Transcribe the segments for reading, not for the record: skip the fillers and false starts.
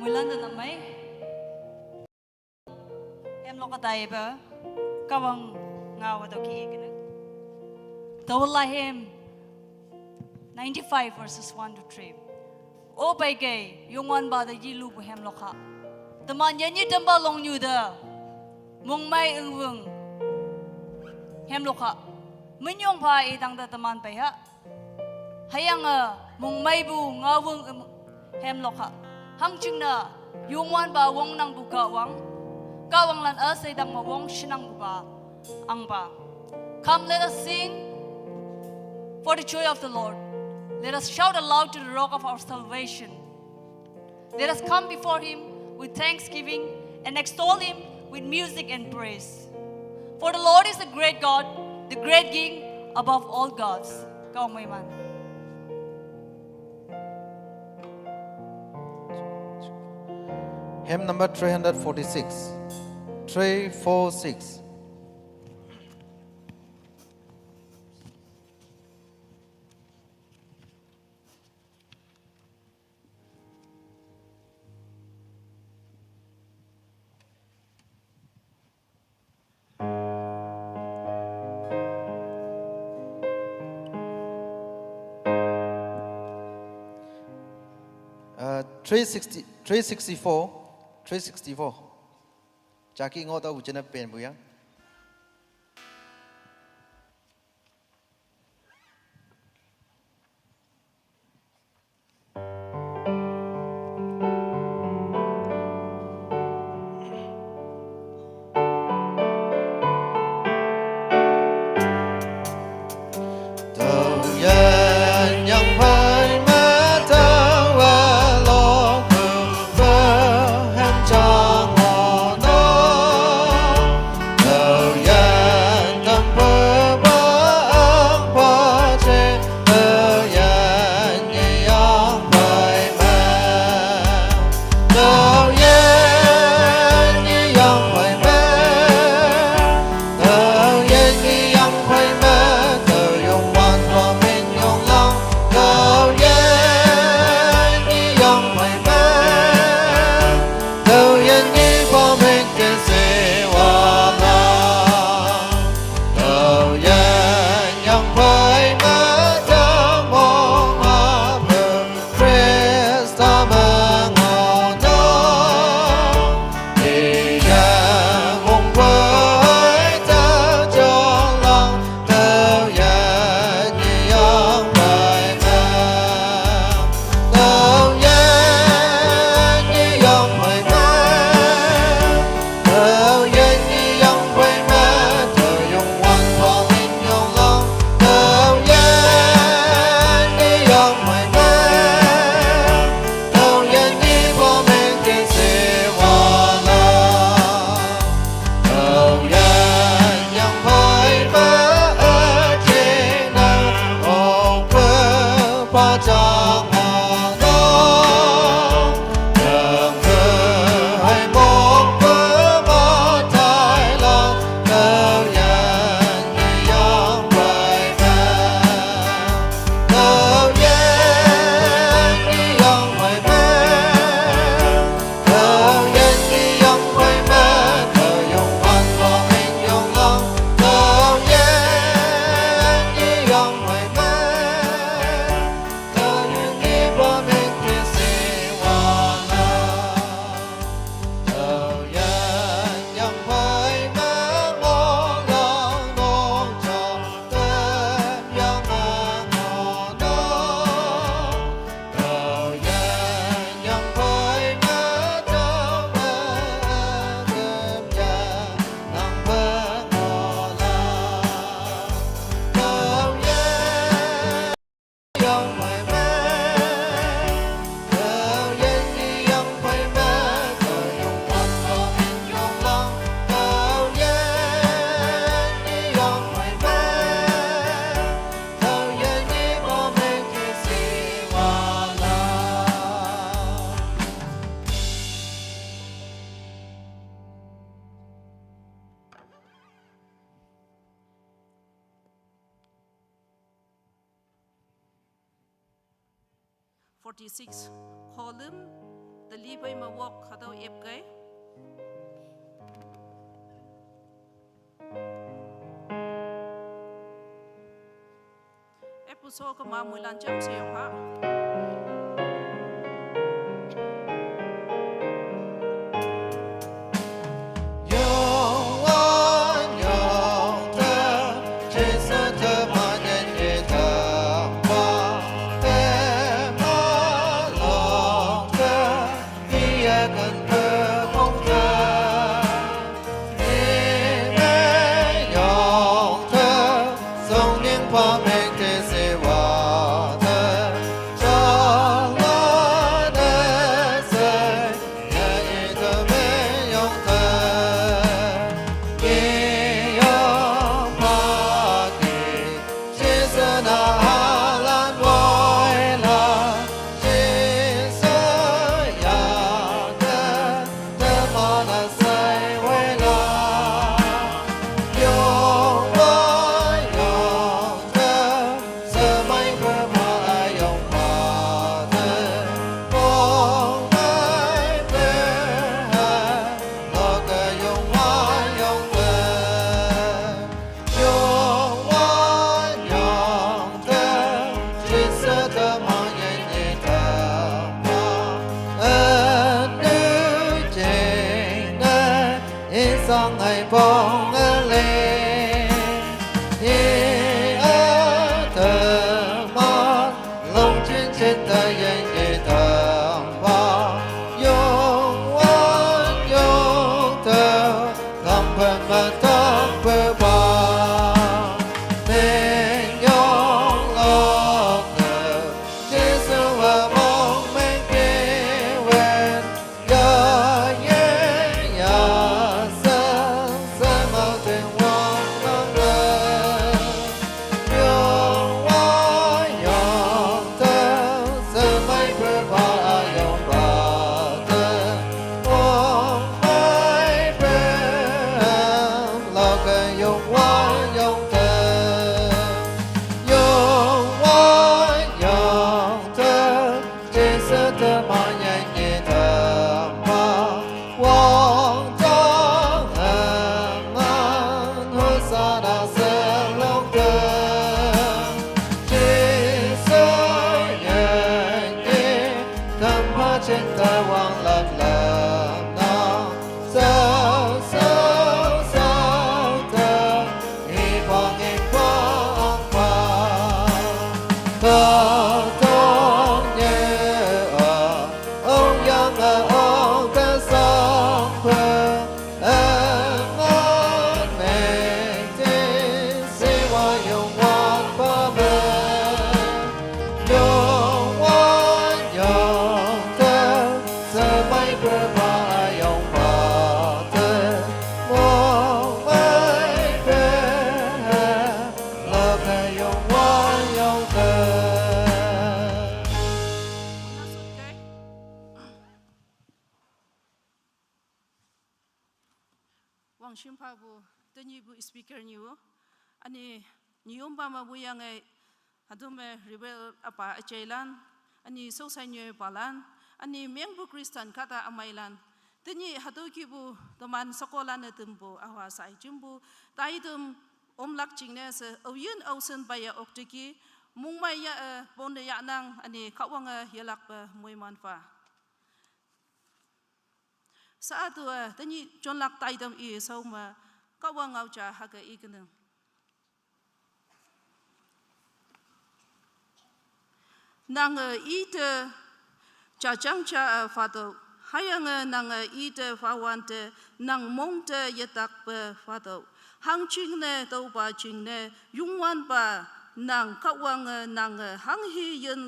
mulan da namai em lo ka tai ba kawang ngawa do ki egna Tawalahem 95 verses 1 to 3 O bai gay yongwan ba da yilu bu hem lokha taman yan yi tamba long nyu da mong mai ungwung hem lokha munyong pa idang da taman pai ha hayang mong mai bu ngawung hem lokha hang chung na yongwan ba wong nang bu ka wang kawang lan asay dang ma wong shinang bu ba ang ba Come let us sing for the joy of the Lord. Let us shout aloud to the rock of our salvation. Let us come before Him with thanksgiving and extol Him with music and praise. For the Lord is the great God, the great King above all gods. Kaung may man. Hymn number 346. 346. Uh, 364 Jackie ngô tao trên bên bùi yang Forty-six column the li pai ma wok khadau ep kai episode ka ma mui lan cham se yong ha song ngày phong lên thơ mát lòng trên trên tay anh để thầm vào yong thơ thầm phần mà thầm bờ bờ nên yong lo thơ trên sông và mong men kêu quên trên tay hoàng lần lần nào sao sao sao thơ hy vọng em có qua thơ thương nhớ ông yang ông ta sống khờ em ngón này trên sẽ qua yêu ngoan ba bên yêu ngoan yêu Wang Shimpa bu tani bu speaker niu ani nium ba ma bu yang ai hadume rebel apa achailan ani so sai nyu palan ani meng bu Christian kata amailan tani hadu ki bu toman sekolah na tumbu awa sai jumbu taidum omlak chingne se oyun ausen baya oktiki mungmai ya bonde ya nang ani kawanga yalak ba moimanfa saat tu tani John lak taidam i sauma kawang ngau cha haga igneng nang ite cha chang cha fado hayang nang ite fawante nang mongte yetak pe fado hang ching ne to ba ching ne yungwan ba nang kawang nang hang hi yen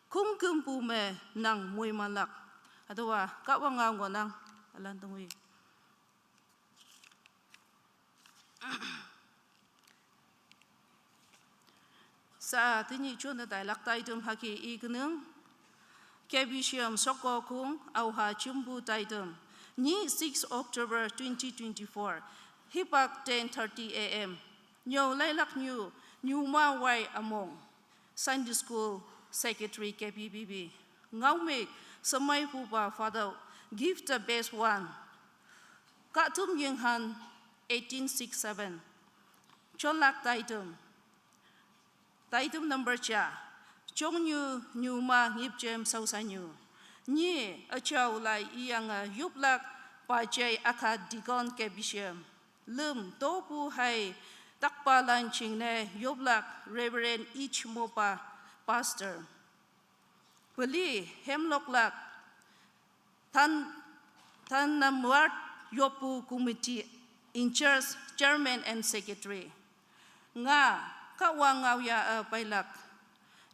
kum kum pu me nang mui malak aduwa kawang ngau nang alan tungwi sa tini chuna dai lak tai dum haki ignung kebisham soko kung au ha chumbu tai dum ni 6 October 2024 hipak 10:30 am nyo lailak new ma wai among Sunday school secretary KBBB ngau make samai pupa father give the best one. Ka tum yeng han 1867. Cholak taitum number cha. Chong new ma ngip jem sau sa new. Nye a chow lai iyang yuplak pa jay akad digon ke bisham. Lum topu hai takpa lanching ne yuplak Reverend each mopa pastor. Wali hemlock lak tan namwat yopu committee in charge chairman and secretary. Nga kawang ngaw ya pailak.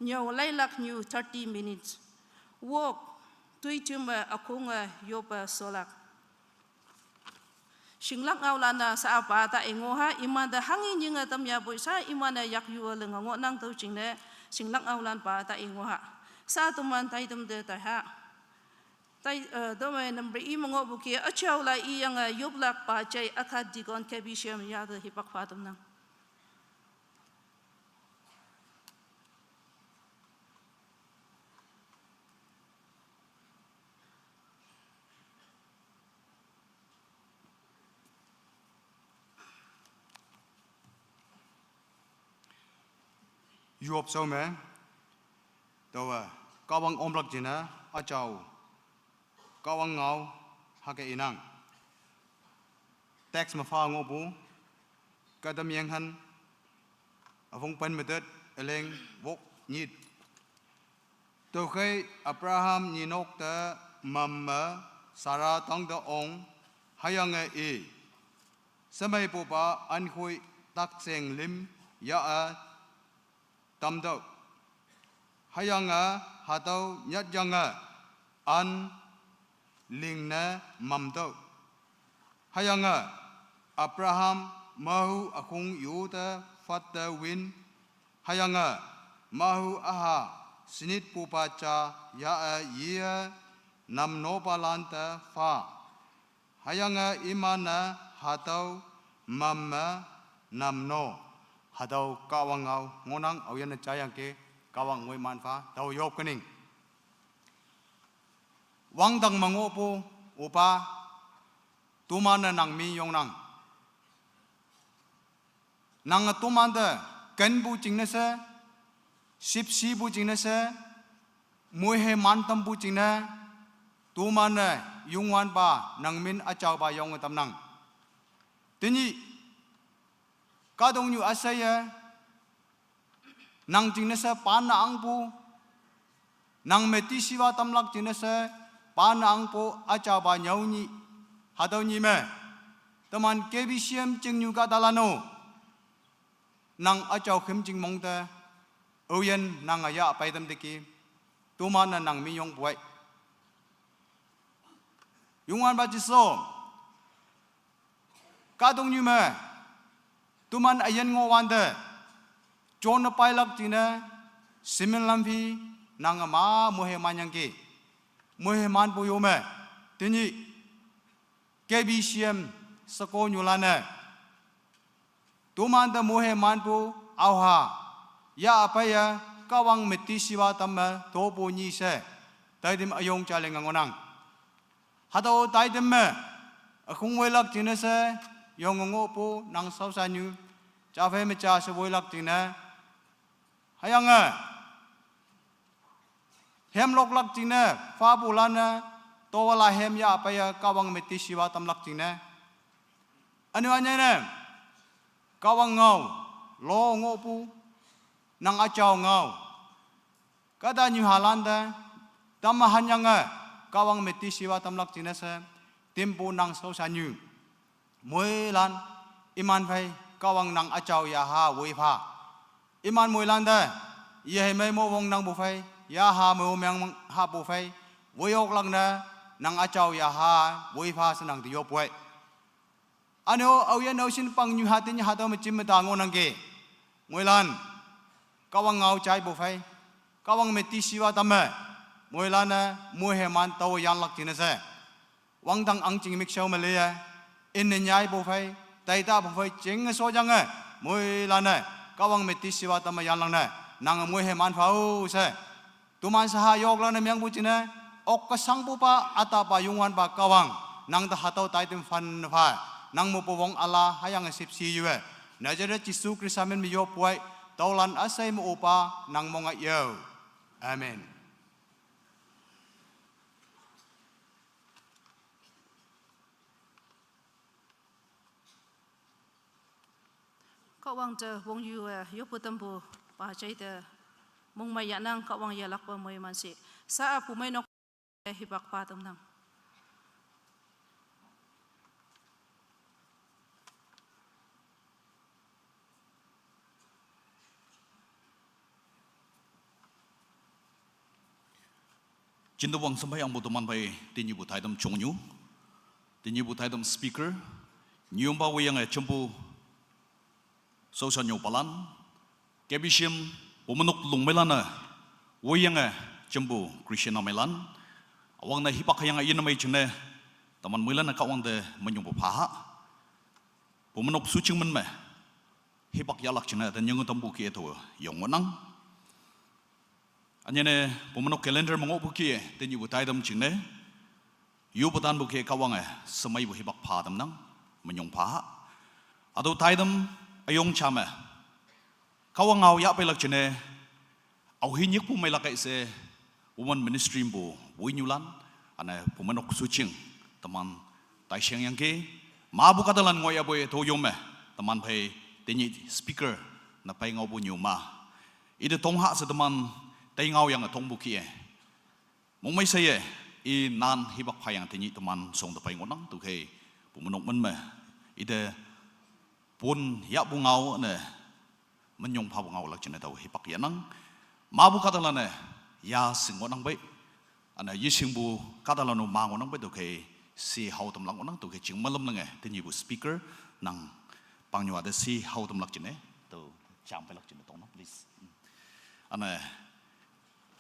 Nyaw laylak new 30 minutes. Walk tuituma akunga yopa solak. Singlak ngaw lana sa apa ta ingoha imanda hangin yung tamya boy sa imana yak yuwa lengango nang tau chingne singlak ngaw lan pa ta ingoha. Sa tuman taitum de ta ha. Dome number imango buki achaw la iyang yoblak pa chay akad digon kebisham yada hipak fatum nang. Yuop so me, tawa kawang omlak jina achaw, kawang ngau hake inang. Tax mafa ngobu, kadam yang han, avong pen medet eleng wok nyit. Tau khay Abraham nyinok ta mamma Sarah tong da ong hayang e. Samay po pa an khuy tak seng lim ya a tam đâu hayang hatau nyat yang an ling na mam đâu hayang Abraham mahu akung yuta fatta win hayang mahu aha sinit pupacha ya ia nam no balanta fa hayang imana hatau mamma nam no hadau kawang ngau ngonang auyan chayang ke kawang ngoi manfa tau yop kening wang dang mangopo upa tumana nang mi yong nang tumanda ken bu jing na se sip si bu jing na se mui he man tam bu jing na tumana yungwan ba nang min achaw ba yong tam nang tini kadong nyu asaya nang jinasa pana angpu nang meti siwa tamlak jinasa pana angpu acha ba nyauni hadaw ni me taman kebisiam jing nyu ka dalano nang achaw khim jing mongta oyen nang aya pai tam deki tumana nang mi yong buai yungwan ba jiso kadong nyu me tuman ayan ngowanda John pailak tina simin lampi nang ma mohe manyangke mohe man buyome tini kebisiam sako nyulana tuman da mohe man bu auha ya apaya kawang meti siwa tamma topo ni se taidim ayong chaleng ngonang hado taidim me akung welak tina se yong ngopo nang sausanyu Chafe me cha se boilak tina hayang hem lok lak tina fa bulana to wala hem ya pa ya kawang meti siwa tam lak tina anu anya ne kawang ngau lo ngopu nang achaw ngau kada nyu halanda tamahanyang kawang meti siwa tam lak tina se timpu nang sausanyu muilan iman phai kawang nang achaw ya ha wei pha iman muilan da ye mai mo wong nang bu phai ya ha mo meng ha bu phai wei ok lang na nang achaw ya ha wei pha sanang ti yo poi ano auyan au sin pang nyu hatin ha to machim ta ngo nang ge muilan kawang ngau chai bu phai kawang meti siwa tama muilan na mu he man to yan lak tin se wang dang ang ching mik shau ma le ya in ne nyai bu phai tai ta bu phai ching so jang mui la na kawang meti siwa tama yan lang na nang mui he man phau se tuman sahayog lang na miyang buchine ok kasang po pa ata pa yungwan pa kawang nang dahataw taitim fan pa nang mupawong ala hayang sip siyue najara Jisu Kristamen miyo puay taulan asay mo upa nang mga yaw. Amen. Kau wang je wong yu yu putambu bahasa itu mong mayanang kau wang yalak pa moy mansi sa pumay nok hibak patam nang. Jinda wang sampai yang butuman bai tinyi butai dam chongyu, tinyi butai dam speaker, nyumba wiyang cempu sosial palan, kebishim bumenuk lungmelana, wiyang cempu Christian melan, awang na hipak yang ayun namai cene, taman melan kawang de menyumbu paha, bumenuk sucing menme, hipak yalak cene dan yang utambu ki itu yang menang. Anyane pemenuk kalender mengobuki tenyu butai dam cine yu butan buki kawang semai bu hibak pa dam nang menyong pa ado tai dam ayong chame kawang ngau ya pelak cine au hinyik pu melak se woman ministry bu winyulan ane pemenuk sucing teman tai siang yang ke ma bu katalan ngoya boy to yome teman pai tenyi speaker na pai ngau bu nyuma ide tongha se teman tay ngau yang tong buki mong mai say I nan hibak payang tinyi teman song tepai ngonang tu ke pumenok men me ide pun ya bungau ne menyong pa bungau lak cene tau hibak yanang mabu katalane ya singonang bai ana yising bu katalanu ma ngonang bai tu ke si hau tam lang ngonang tu ke jing malam nang tinyi bu speaker nang pangyo ada si hau tam lak cene tu jam pe lak cene tong na please ana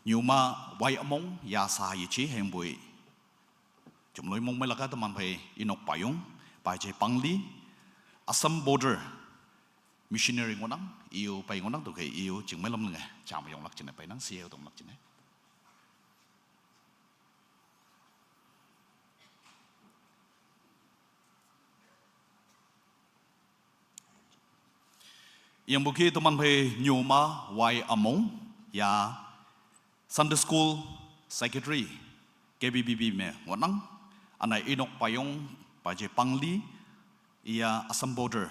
Nyuma wai among ya sa yichi heng bui jumloi mong melaka teman pai inok payung pai je pangli Assam border missionary ngonang iu pai ngonang tu ke iu jing melam nge cham yong lak chine pai nang sieu tom lak chine yang buki teman pai nyuma wai among ya Sunday School Secretary KBBB me ngonang ana inok payong paje pangli ia Assam border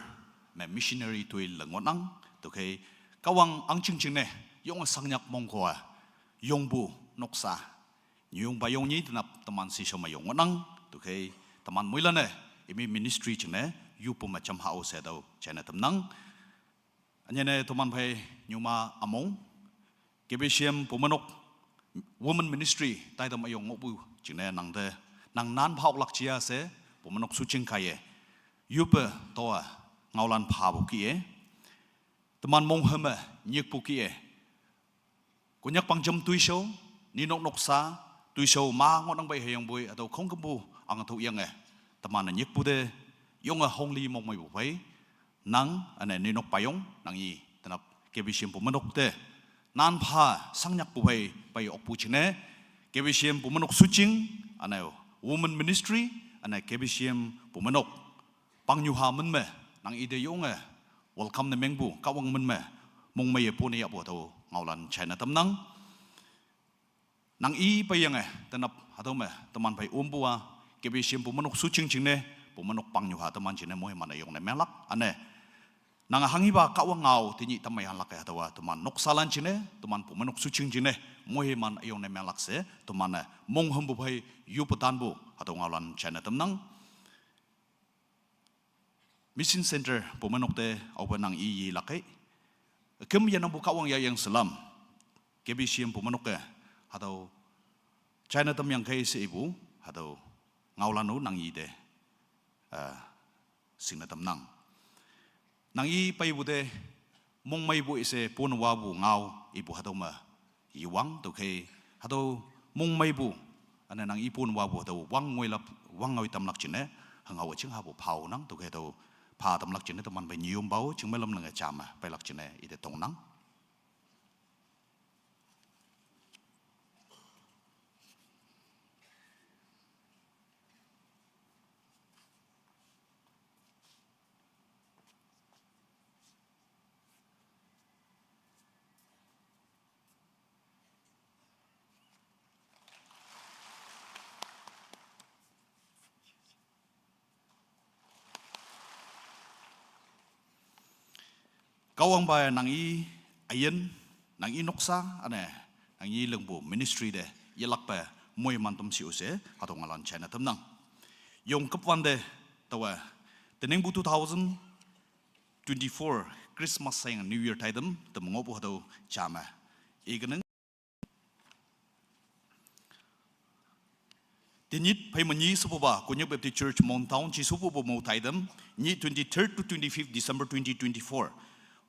me missionary tuil ngonang to ke kawang ang chingching ne yong sangnyak mongko yong bu noksa nyung bayong ni tenap teman si soma yong ngonang to ke teman muila ne imi ministry chne yu pu macam hau se dau chana temnang anya ne teman pai nyuma among kebesiam pumanok woman ministry tai dam ayong ngobu chine nang de nang nan phok lak chia se pomanok suching kaye yupa toa ngaulan pha bu ki teman mong hema nyek pu ki kunyak pangjam tuiso ni nok noksa tuiso ma ngon ang bai hayang bui atau khong kambu ang thu yang teman nyek pu de yong hongli mong mai bu bai nang ane ni nok payong nang yi tanap kebisim pomanok de nan pha sangnyak pu bai pai opu chine kebisiam pumanok suching anayo woman ministry ana kebisiam pumanok pangnyuha men me nang ide yong welcome na mengbu kawang men me mong mai pu ne ya bo tho ngaulan china tamnang nang I payang tanap hado me teman pai umbua kebisiam pumanok suching chingne pumanok pangnyuha teman chine moy mana yong ne melak ane nang hangiba kawang ngau tinyi tamai halak atawa teman noksalan chine teman pumanok suching chine mohiman ayong ne melak se teman mong humbu bai yuputan bu atau ngaulan china temnang mission center pumanok te openang I lakai kem yanang bu kawang ya yang selam kebisiam pumanok atau china tem yang kai se ibu atau ngaulanu nang I de singna temnang nang I pai bude mong mai bu ise pun wa bu ngau ibu hado ma iwang to ke hado mong mai bu ana nang I pun wa bu to wang ngoi lap wang ngoi tam lak chine hangau ching ha bu phau nang to ke to pha tam lak chine to man bai nium bau ching melam nang chama pai lak chine ide tong nang kawang ba nang I ayen nang I noksa ane nang I lengbu ministry de yelak pa moi mantum si use katong alan China tamnang yong kapwan de tawa teneng bu 2024 Christmas sayang New Year taidam temengopo hado chama iganeng Tinit pay manyi supoba kunyap Baptist Church Montown chi supobo mo taidam ni 23rd to 25th December 2024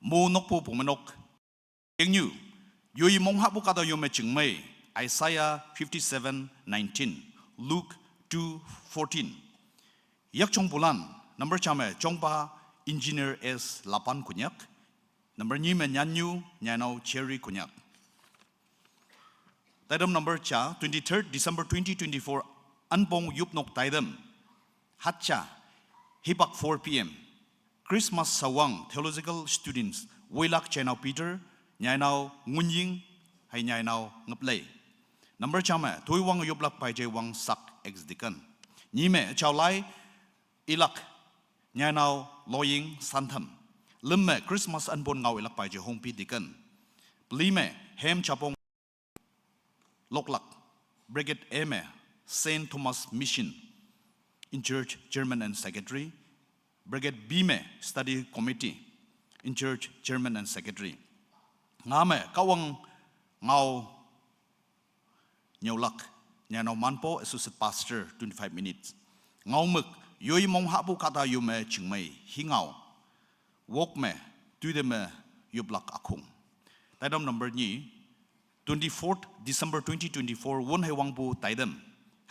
mo nokpo pumanok engyu yoi mong habu kada yome chingmei Isaiah 57:19 Luke 2:14 yak chong bulan number chame chongpa engineer S lapan kunyak number ni me nyanyu nyanau cherry kunyak taidam number cha 23rd December 2024 Anpong Yupnok Taidam Hatcha Hibak 4 p.m. Christmas Sawang Theological Students Wailak Chenau Peter Nyainau Ngunying Hay Nyainau Ngaplay Number Chama Tuiwang Yublak Paijay Wang Sak Ex Dikan Nime Chaulai Ilak Nyainau Loying Santam Limme Christmas Anpon Ngau Ilak Paijay Hongpi Dikan Plime Hem Chapong Loklak Brigade Eme Saint Thomas Mission in Church Chairman and Secretary, Brigade Bime Study Committee in Church Chairman and Secretary. Ngame kawang ngau nyolak nyano manpo Associate Pastor 25 minutes. Ngau mek yoi mong habu kata yume chingmei hingau wok me tuideme yublak akung. Taidam number ni 24th December 2024 won hai wangbu taidam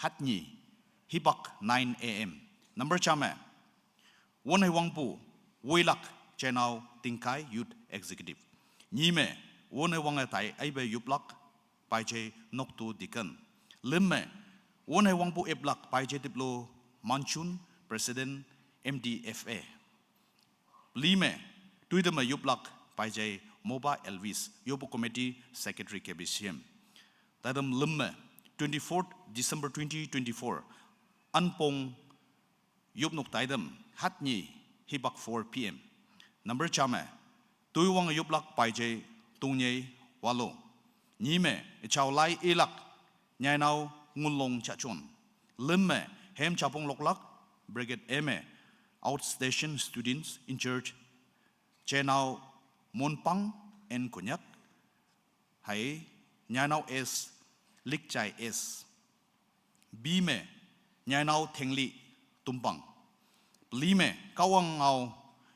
Hatni Hibak 9 a.m. Number chame won hai wangpu Woilak Chenau Tingkai Youth Executive Nime won hai wang tai aibe yublak paije noktu dikan Limme won hai wangpu eblak paije diplo Manchun President MDFA Lime tuidama yublak paije Moba Elvis Yobu Committee Secretary KBCM Tadam Limme 24th December 2024 Anpong Yupnok Taidam Hatni Hibak 4 p.m. Number Chame Tuiwang Yublak Paije Tunye Walo Nime Chaulai Ilak Nyainau Ngulong Chachon Limme Hem Chapong Loklak Brigade Eme Outstation Students in Church Chenau Monpang and Kunyak Hai Nyainau S Likchai S Bime Nyainau Tengli Tumpang Lime Kawang Ngau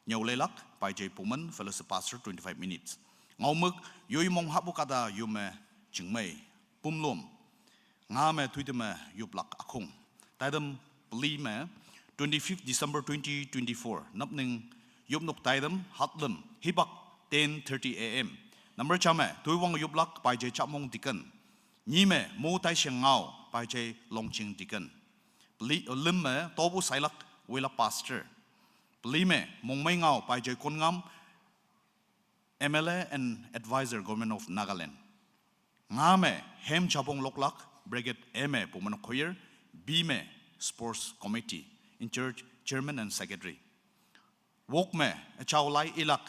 Nyaulelak Paijay Puman Fellowship Pastor 25 minutes Ngau Muk Yoi Mong Habu Kada Yume Chingmei Pumlum Ngame Tuideme Yublak Akung Taidam Lime 25th December 2024 Napning Yupnok Taidam Hatlum Hibak 10:30 a.m. Number Chame Tuiwang Yublak Paijay Chapmong Dikan Nime mo tai siang ngau paijay longching dikan. Limme tobu sailak wela pastor. Lime mong may ngau paijay kongam MLA and advisor government of Nagaland. Ngame hem chapong loklak Brigade Eme pumanok koyer Bime Sports Committee in Church Chairman and Secretary. Wokme chaulai ilak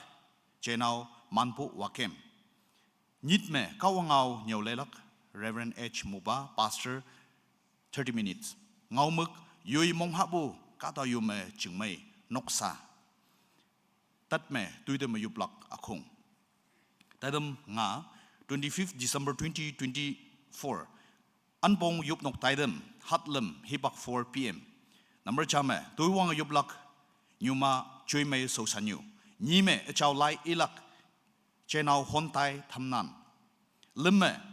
chenau manpu wakem. Nitme kawangau nyaulelak Reverend H. Muba, Pastor, 30 minutes. Ngau muk yoi mong habu kata yume chingmei noksa. Tatme tuideme yublak akung. Tadam nga 25th December 2024. Anpong yupnok taidam hatlem hibak 4 p.m. Number chame tuiwang yublak nyuma chuime sosanyu. Nime chaulai ilak chenau hontai thamnan. Limme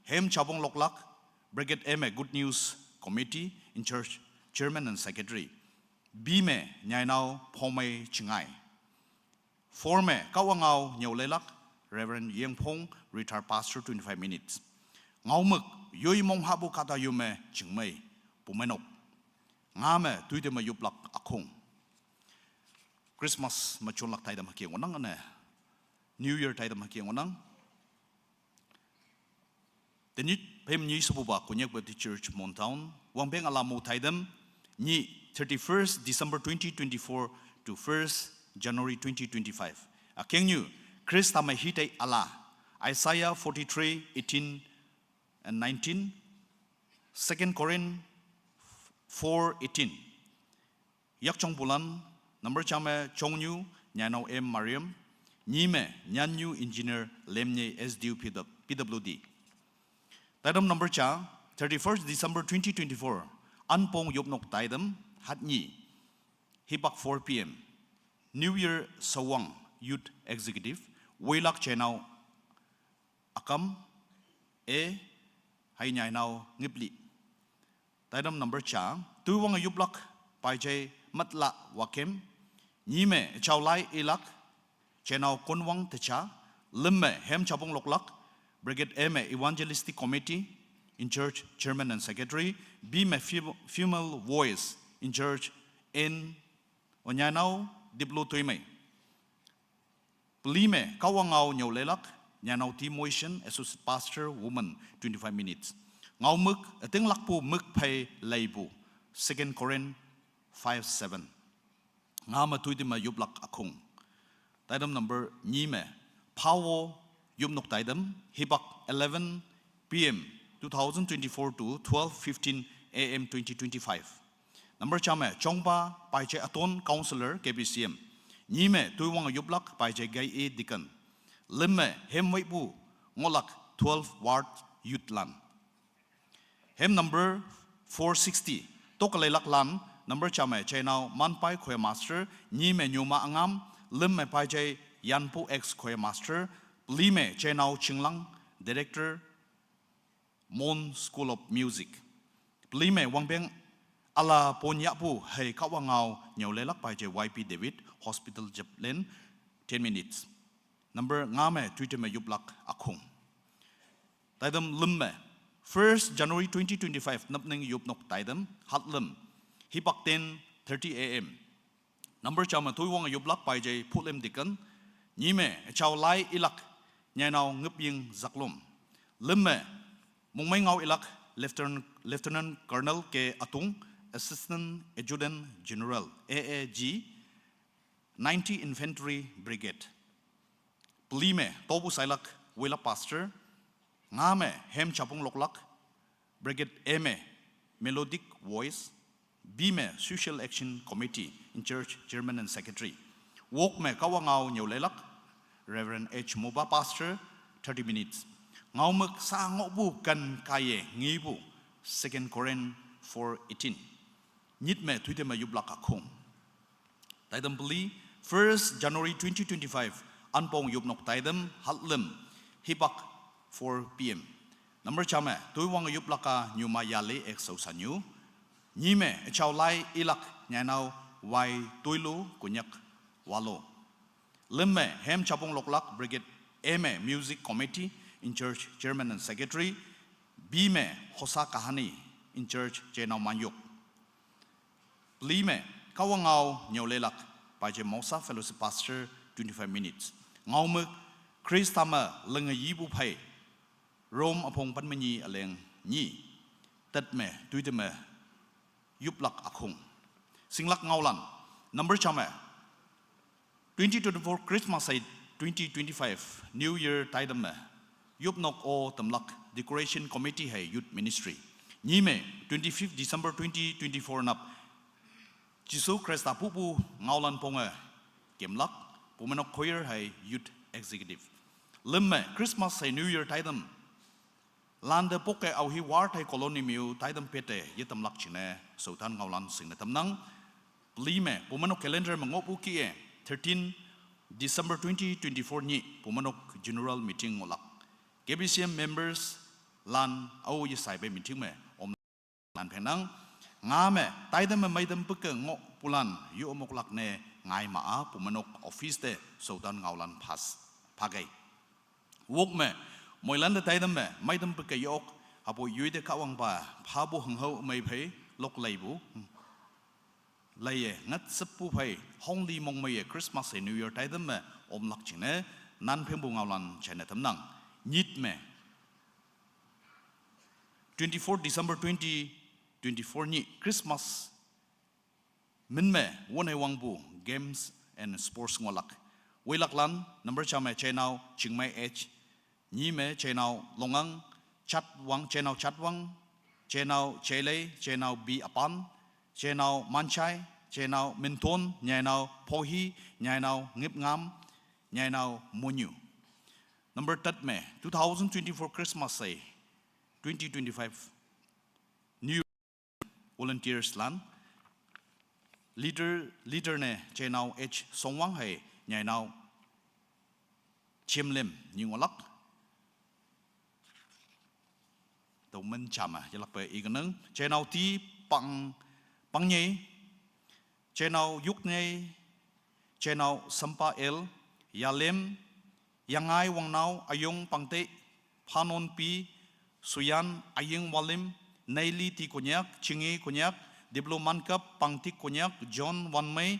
Hem Chabong Loklak, Brigade Eme Good News Committee in Church Chairman and Secretary. Bime Nyainau Pomei Chingai. Forme Kawangau Nyaulelak, Reverend Yang Pong, retired pastor 25 minutes. Ngaumuk Yoi Mong Habu Kata Yume Chingmei Pumenok. Ngame Tuidema Yublak Akong. Christmas Machulak Taidam Haki Wanang ane. New Year Taidam Haki Wanang. Tenit pem ni sububa kunyak Baptist Church Montown wang beng alamu taidam ni 31st December 2024 to 1st January 2025. Akeng nyu Krista me hite Allah. Isaiah 43:18 and 19. 2 Corinthians 4:18. Yak chong bulan number chame chongyu nyanau em Mariam. Nime nyanyu engineer lemnye SDU PWD. Taidam number cha 31st December 2024. Anpong yopnok taidam hatni. Hibak 4 p.m. New Year Sawang Youth Executive. Wailak chenau akam hay nyai nau ngipli. Taidam number cha tuwang yublak paijay matla wakem. Nime chawlai ilak chenau konwang techa. Limme hem chabong loklak. Brigade Eme Evangelistic Committee in church chairman and secretary. Bime female voice in church in Onyanau Diplo Tuime. Plime Kawangau Nyolelak, Nyanau Team Motion, Associate Pastor, Woman, 25 minutes. Ngau Muk, a thing lakpu Muk Pay Leibu, 2 Corinthians 5:7. Ngama Tuidima Yublak Akung. Tidam number Nime, Power Yumnok Tidam, Hibak 11 p.m. 2024 to 12:15 a.m. 2025. Number Chame, Chongpa, Paiche Aton, Counselor, KBCM. Nime, Tuwang Yublak, Paiche Gai E. Dikan. Limme, Hem Weibu, Ngolak, 12 Ward Youth Lan. Hem number 460, Tokalelak Lan, number Chame, Chenau, Manpai Khoya Master, Nime Nyuma Angam, Limme Paiche Yanpu X Khoya Master, Lime Chenau Chinglang, Director, Mon School of Music. Lime Wangbeng Ala Ponyapu, Hey Kawangau, Nyolelak Paiche YP David, Hospital Japlen, 10 minutes. Number Ngame, Twiteme Yublak Akung. Taidam Limme, 1st January 2025, Napning Yupnok Taidam, Hatlim, Hibak 10:30 a.m. Number Chama Tuwang Yublak Paiche Putlem Dikan, Nime, Chow Lai Ilak, Nyanau Ngupying Zaklum. Limme, Mungmengau Ilak, Lieutenant Colonel K. Atung, Assistant Adjutant General, AAG, 90 Infantry Brigade. Plime, Tobu Sailak, Willa Pastor, Ngame, Hem Chapung Loklak, Brigade Eme, Melodic Voice, Bime, Social Action Committee, in Church, Chairman and Secretary. Wokme, Kawangau Nyolelak, Reverend H. Moba Pastor, 30 minutes. Ngaumek sa ngobu kan kaye ngibu, 2 Corinthians 4:18. Nitme tuidema yublak akong. Taidam beli 1st January 2025 anpong yubnok taidam hatlim hibak 4 p.m. Number chame tuiwang yublaka nyuma yale exo sanyu. Nime chawlai ilak nyanau wai tuilu kunyak walo. Limme hem chapong loklak brigade Eme Music Committee in church chairman and secretary. Bime Hosa Kahani in church Jenau Manyuk. Lime Kawangau Nyolelak Paje Mosa Fellowship Pastor 25 minutes. Ngaumuk Chris Tama Lenga Yibu Pay Rome Apong Panmani Aleng Ni Tatme Tuiteme Yuplak Akung Singlak Ngaulan Number Chame 2024 Christmas Side 2025 New Year Taidame Yupnok O Tamlak Decoration Committee Hay Youth Ministry Nime 25th December 2024 Nap Jisu Kresta Pupu Ngaulan Ponga Gemlak Pumanok Choir Hay Youth Executive Limme Christmas Hay New Year Taidam Landa Poke Auhi War Hay Colony Miu Taidam Pete Yetamlak Chine Sultan Ngaulan Singnatam Nang Lime Pumanok Calendar Mangopu Kie 13 December 2024 Ni Pumanok General Meeting Ngolak KBCM members Lan Au Yesaibe Meeting Me Om Lan Penang Ngame Taidam Maidam Puke Ngok Pulan Yu Omoklak Ne Ngai Maa Pumanok Office De Sultan Ngaulan Pas Pagay Wokme Moilanda Taidam Me Maidam Puke Yok Apo Yuide Kawang Ba Pabu Hungho May Pay Lok Laibu Laye Ngat Sepu Pay Hongli Mong May Christmas and New Year Taidam Me Om Lak Chine Nan Pembu Ngaulan Chenetam Nang Nyit Me 24 December 2024 Ni Christmas Min Me Wone Wangbu Games and Sports Ngolak Lạc Lan number cha mẹ chơi nào chừng mấy h nhí mẹ chơi nào long ang chặt vang chơi nào chơi lê chơi nào bi apan chơi nào manchai chơi nào minton nhai nào pohi nhai nào ngip ngam nhai nào monyu number tat mẹ 2024 Christmas Day 2025 new volunteers lan leader ne chơi nào h song wang hay nhai nào chiêm lim nhưng mà lắc tàu mình chạm à, chỉ là về ý cái nâng chơi nào tí bằng nhảy chơi nào yuk nhảy chơi nào sampa el yalem yang ai wang nào ayong pangte panon pi suyan ayeng walim naili ti konyak chingi konyak diploman cup pangtik konyak John Wan Mei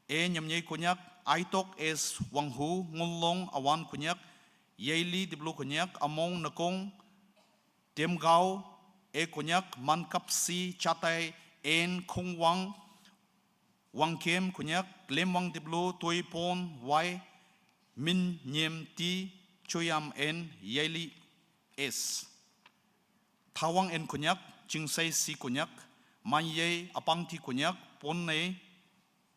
e nyam nhảy konyak aitok es wanghu ngulong awan konyak yaili diplo konyak among nakong Tiêm gạo, e konyak man kap si chatai en khung wang kem konyak lem wang diblo toy pon wai min nyem ti choyam en yeli es thawang en konyak chingsai si konyak man ye apang ti konyak pon ne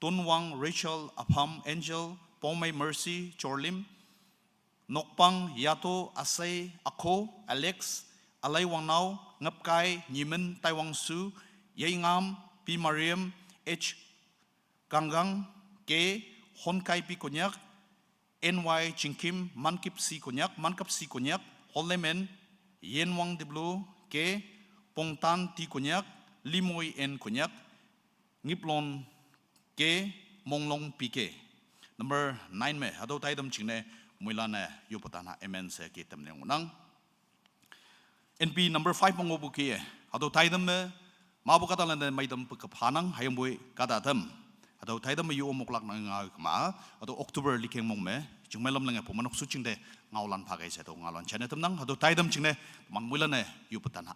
ton wang Rachel apam Angel pomai Mercy chorlim nokpang yato asai ako Alex alai wang nau ngap kai nyimen tai wang su yei ngam pi Mariam h gangang ke hon kai pi konyak ny chingkim mankip si konyak holemen yen wang diblu ke pongtan ti konyak limoi en konyak ngiplon ke monglong pi ke number 9 me hado tai dam chingne muilana yupatana amen se ke tamne ngunang NP number 5 mongobu kie atau taidam me mabu kata landa maidam pekaphanang hayam boy kata dam atau taidam yu omoklak na nga kama atau October likeng mong me jungmelam langa pomanok suching de ngaulan pagai se to ngaulan chane tam nang atau taidam chingne mangmulan ne yu patana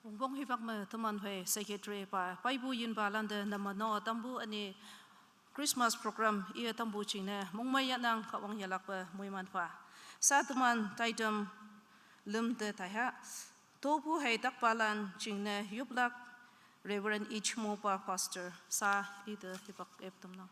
Bongbong hibak me teman he secretary pa paibu yin ba landa namano tambu ani Christmas program ia tambu chingna mongmai yanang kawang yalak ba muiman fa sa tuman taidam lum de taiha topu hai tak palan chingna yublak Reverend Ichmo pa pastor sa ida hibak eptam na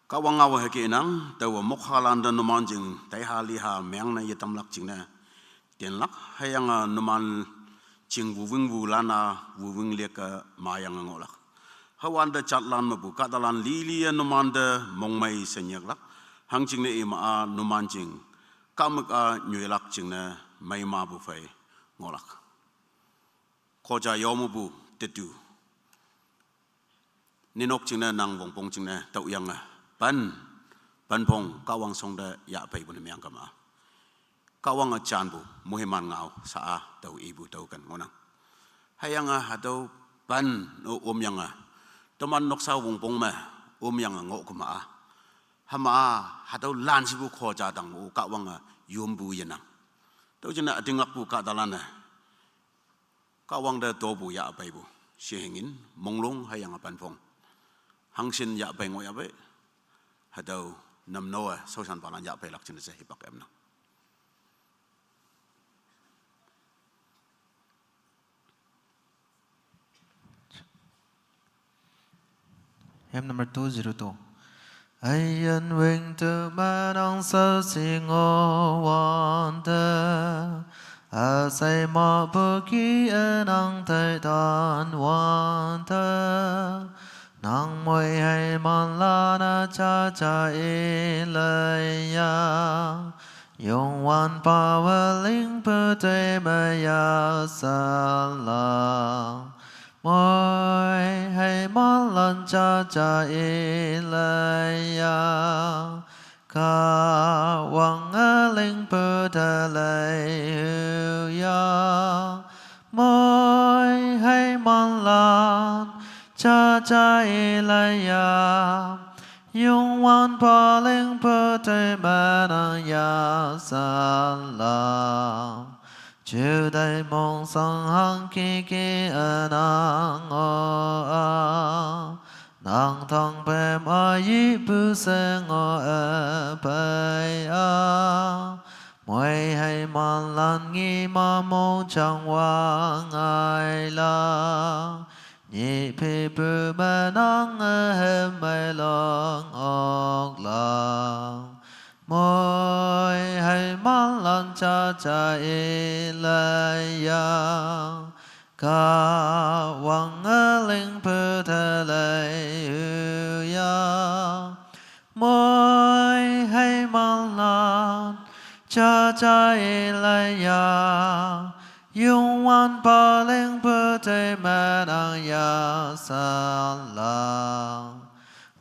Kawang awa heke nang tawa mokhalan dan numan jing tai haliha meang na yetam lak jing na tian lak hayang numan jing wuving wulana wuving leka mayang ngolak hawan da chatlan mabu katalan lilia numan da mongmai senyak lak hang jing na ima numan jing kamak nyuelak jing na mai mabu fai ngolak koja yomubu tetu ninok jing na nang wongpong jing na tau yang ban pong kawang song da ya pai bun miang kama kawang a chan bu muhiman ngau sa tau ibu tau kan ngonang hayanga hadau ban no yang teman nok sa wong pong ma yang ngok kuma hama hadau lan sibu kho ja dang u kawang yum bu yenang tau jena dingak bu ka dalana kawang da to bu ya pai bu sehingin monglong hayanga ban pong hangsin ya pai ngoy abe hadau nam noa sosan palan ya pelak jenis hibak emna. Hymn number 202. Ayan wing tu manang sa singo wanda say mơ bơ ký nang thay tan hoàn thơ nang môi hay man la na cha cha e lời ya Yung wan pa wa ling pu te ma ya sa la Môi hay man lan cha cha e lời ya Ka wang linh pu ta lay hu ya Môi hay man lan cha cha e lời ya Yung wan pa ling pu te ma na ya sa la Chư đại mong sang hang ki ki nang o a Nang thang bem a yi bu se ngo a pai a Môi hay man lan nghi ma mong chang wang ai la Nhị phi bư ma nang hem mai long ốc lang Môi hay man lan cha cha y lai ya Ka wang linh pu ta lai hu ya Môi hay man lan cha cha y lai ya Yung wan pa ling pu te ma nang ya sa la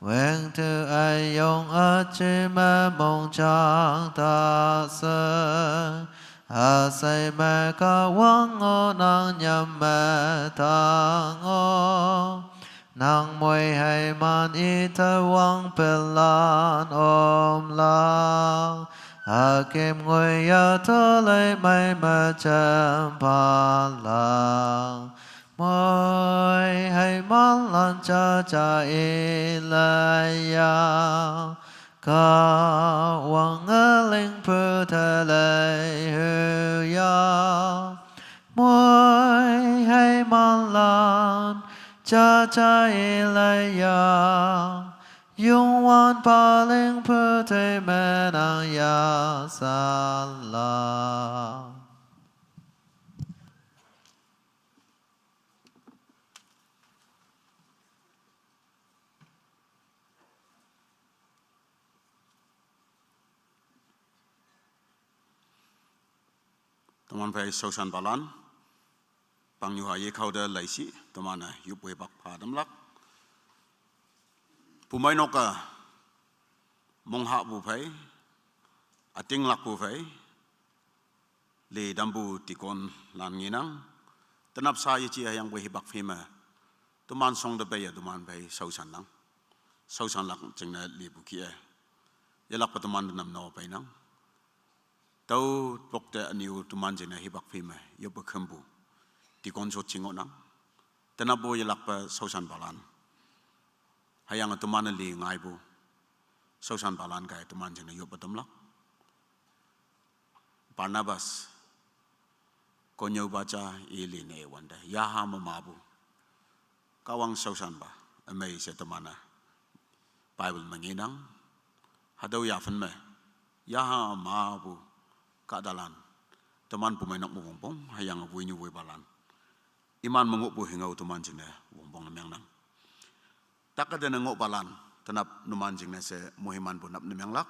Wen tu ai yong a chi ma mong chang ta sa A say ma ka wang o nang nham ma tang o Nang môi hay man y ta wang pe lan om la A kim ngôi ya thơ lấy mây mà chạm pa lang Môi hay man lan cha cha y lai ya Ka wang linh pu ta lai hu ya Môi hay man lan cha cha y lai ya Yung wan pa ling pu te ma nang ya sa la Teman phải sâu san balan bằng nhiều hai khâu đó lấy sĩ teman này giúp về bạc phá đâm lắc phụ mấy nóc à mong hạ phụ phải à tiếng lạc phụ phải lì đâm bù thì còn làm gì năng tên áp sai chỉ hay về bạc phim mà teman song đó bây giờ teman phải sâu san lắc chừng này lì bù kia giờ lắc teman nằm nọ phải năng tàu bốc té anh yêu teman chừng này bạc phim mà yêu bạc khăm bù thì còn số chừng năng tên áp bù giờ lắc sâu san balan hayang teman li ngai bu sosan balan kai teman jena yo batam lak Barnabas konyo baca ili ne wanda ya ha mabu kawang sosan ba amei se temana Bible manginang hadau ya fan me ya ha mabu kadalan teman pumai nak bongpong hayang abui nyu bui balan iman mengup bu hingau teman jena bongpong namyang nang tak ada nengok balan tenap numan jing nase muhiman pun nap nemang lak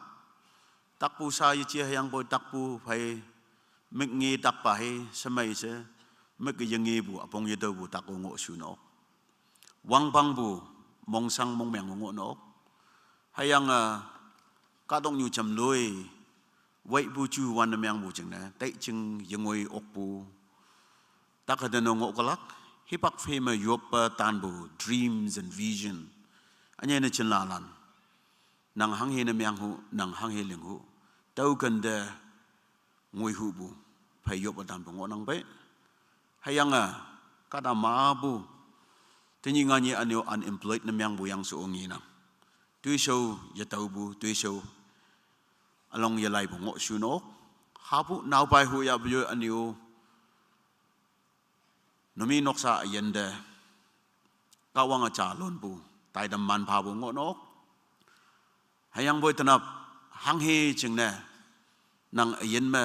tak pu sa yi chia yang boy tak pu phai mek ngi tak pa he samai se mek yang ngi bu apong ye do bu tak ngo su no wang bang bu mong sang mong meng ngo no hayang ka dong nyu cham loi wai bu chu wan nemang bu jing na tai ching yengoi ok bu tak ada ngo kalak hipak phê mà yop tan bu dreams and vision anh em chân là lan nàng hang he nam yang hu nàng hang he ling hu tàu cần de ngồi hu bu phải yop tan bu ngon nang be hayang ka da ma bu thế nhưng anh em unemployed nam yang bu yang su ngi nang tuy sâu ya tàu bu tuy sâu along ya lai bu ngo su no ha bu nau bai hu ya bu anh em Nomi noksa ayende kawang acha lon bu tai dam man pha bu ngo nok hayang boy tanap hang he ching ne nang ayen me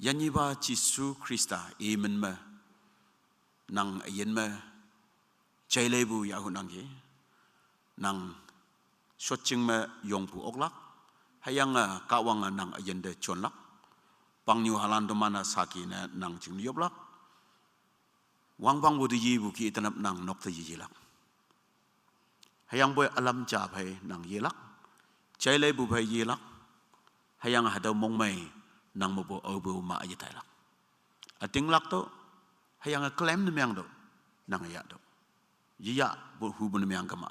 ยันยีบาจิสุคริสต์เอมันมานังยันมาใจเลยบุยาหุนังเกนังชดจึงมายงผู้อกลักให้ยังกะวังนังยันเดชวนลักปังนิวฮาลันตุมานาสากีนะนังจึงยบลักวังบังบุตรยีบุกีตนับนังนกตะยีลักให้ยังบ่อยอลัมจ่าไปนังยีลักใจเลยบุไปยีลักให้ยังหาดาวมงไม่นังมาบ่เอาบุมาอายไทยลักติงลักโตให้ยังเคลมนึกยังโตนังยะโตยียะบุหูบุนึกยังกมา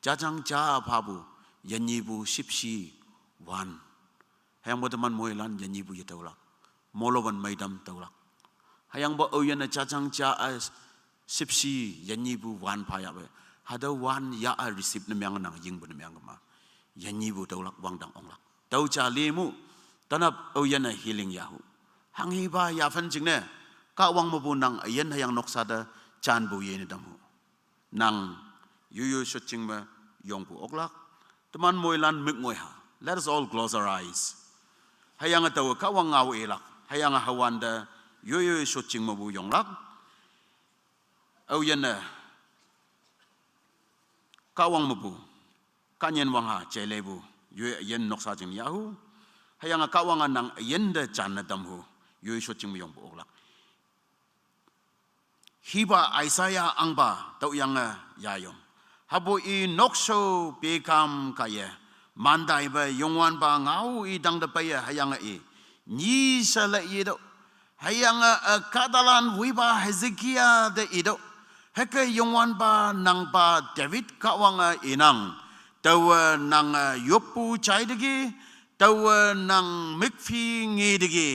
จ้าจังจ้าพาบุยันยีบุ14 วันให้ยังบ่ตมันมวยลันยันยีบุยเตาลักมอลวันไม่ดำเตาลักให้ยังบ่เอายันจ้าจังจ้า14ยันยีบุวันพายะไปหาดาวันยะรีสิบนึกยังนังยิงบุนึกยังกมายันยีบุเตาลักวังดังองลักเตาจ่าลีมุตนับเอายันฮีลิงยาหูหังฮีบายาฟันจึงเนี่ยกะวังมาบุนังยันให้ยังนกซาดาจานบุเยนดำหูนังยูชุดจึงมายองผู้อกลักตมันมวยลันมึกมวยหา let us all close our eyes ให้ยังตัวกะวังเอาเอลักให้ยังฮาวันเดยูชุดจึงมาบุยองลักเอายันกะวังมาบุกันยันวังหาเจเลบุยูยันนกซาจึงยาหูให้ยังกะวังนังยันเดจานดำหูยูชุดจึงมายองผู้อกลักฮิบะไอซายาอังบาเตายังยายงฮับอีนกโซเปคามกายมันได้ไปยงวันบางเอาอีดังเดไปให้ยังนี่สละอีดให้ยังคาดาลันวิบาเฮซิกิยาเดอีดให้ก็ยงวันบานังบาเดวิดกะวังอีนังเตวนังยบปูใจดกีเตวนังมิกฟีงีดกี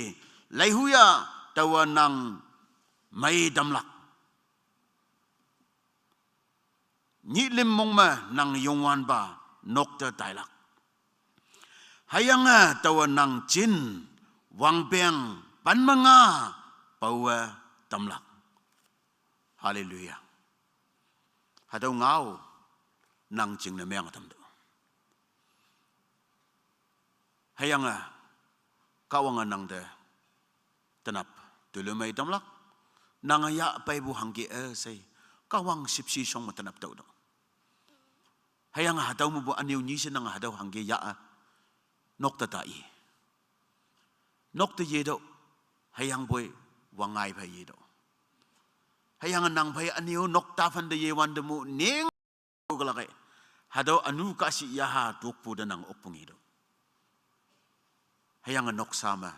ไลหุยาเตวนังไม่ดำลักนี่ลิมมงมานังยงวันบานกเตอไตลักให้ยังตัวนังจินวังเปียงปันมังาเปวตำลักฮาเลลูยาหาตัวเงานังจิงในเมียงทำตัวให้ยังกาวังนังเตตนับตัวเลยไม่ตำลักนังยะไปบุหังเกใส่กาวัง14 ช่องมาตนับตัวให้ยังหาตัวมุบอันนี้นี่ฉันยังหาตัวหังเกียะนกตะตายนกตะเยดให้ยังบ่อยวังไงไปเยดให้ยังนังไปอันนี้นกตาฟันเดยวันเดมุเนียงก็ละไงหาตัวอนุกัสิยาหาตุกปูดนังอปุงเยดให้ยังนกสามา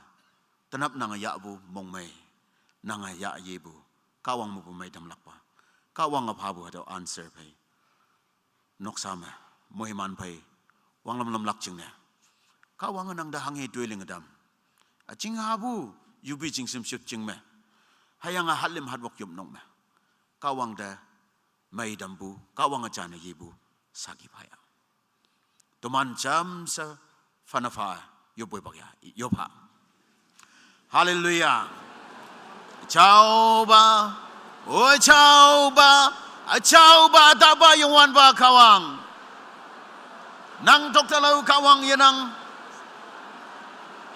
ตนับนังยะบุมงไม่นังยะเยบุกาวังมุบไม่ทำลักปะกาวังอภาบุหาตัวอันเซอร์ไปนกสามมวยมันไปวังลำลักจึงเนี่ยข้าวังนังดาหังให้ด้วยลิงดำจิงหาบูยูบีจิงซิมชุดจึงแม่ให้ยังหัดลิมหัดวกยุบนกแม่ข้าวังดาไม่ดำบูข้าวังอาจารย์ยีบูสักิพายาตัวมันจำซะฟันฟ้ายุบไปปักยายุบหาฮาเลลูยาเจ้าบ้าโอ้เจ้าบ้าเจ้าบ้าตาบ้ายงวันบ้าขวังนังตกตะเลวขวังยันัง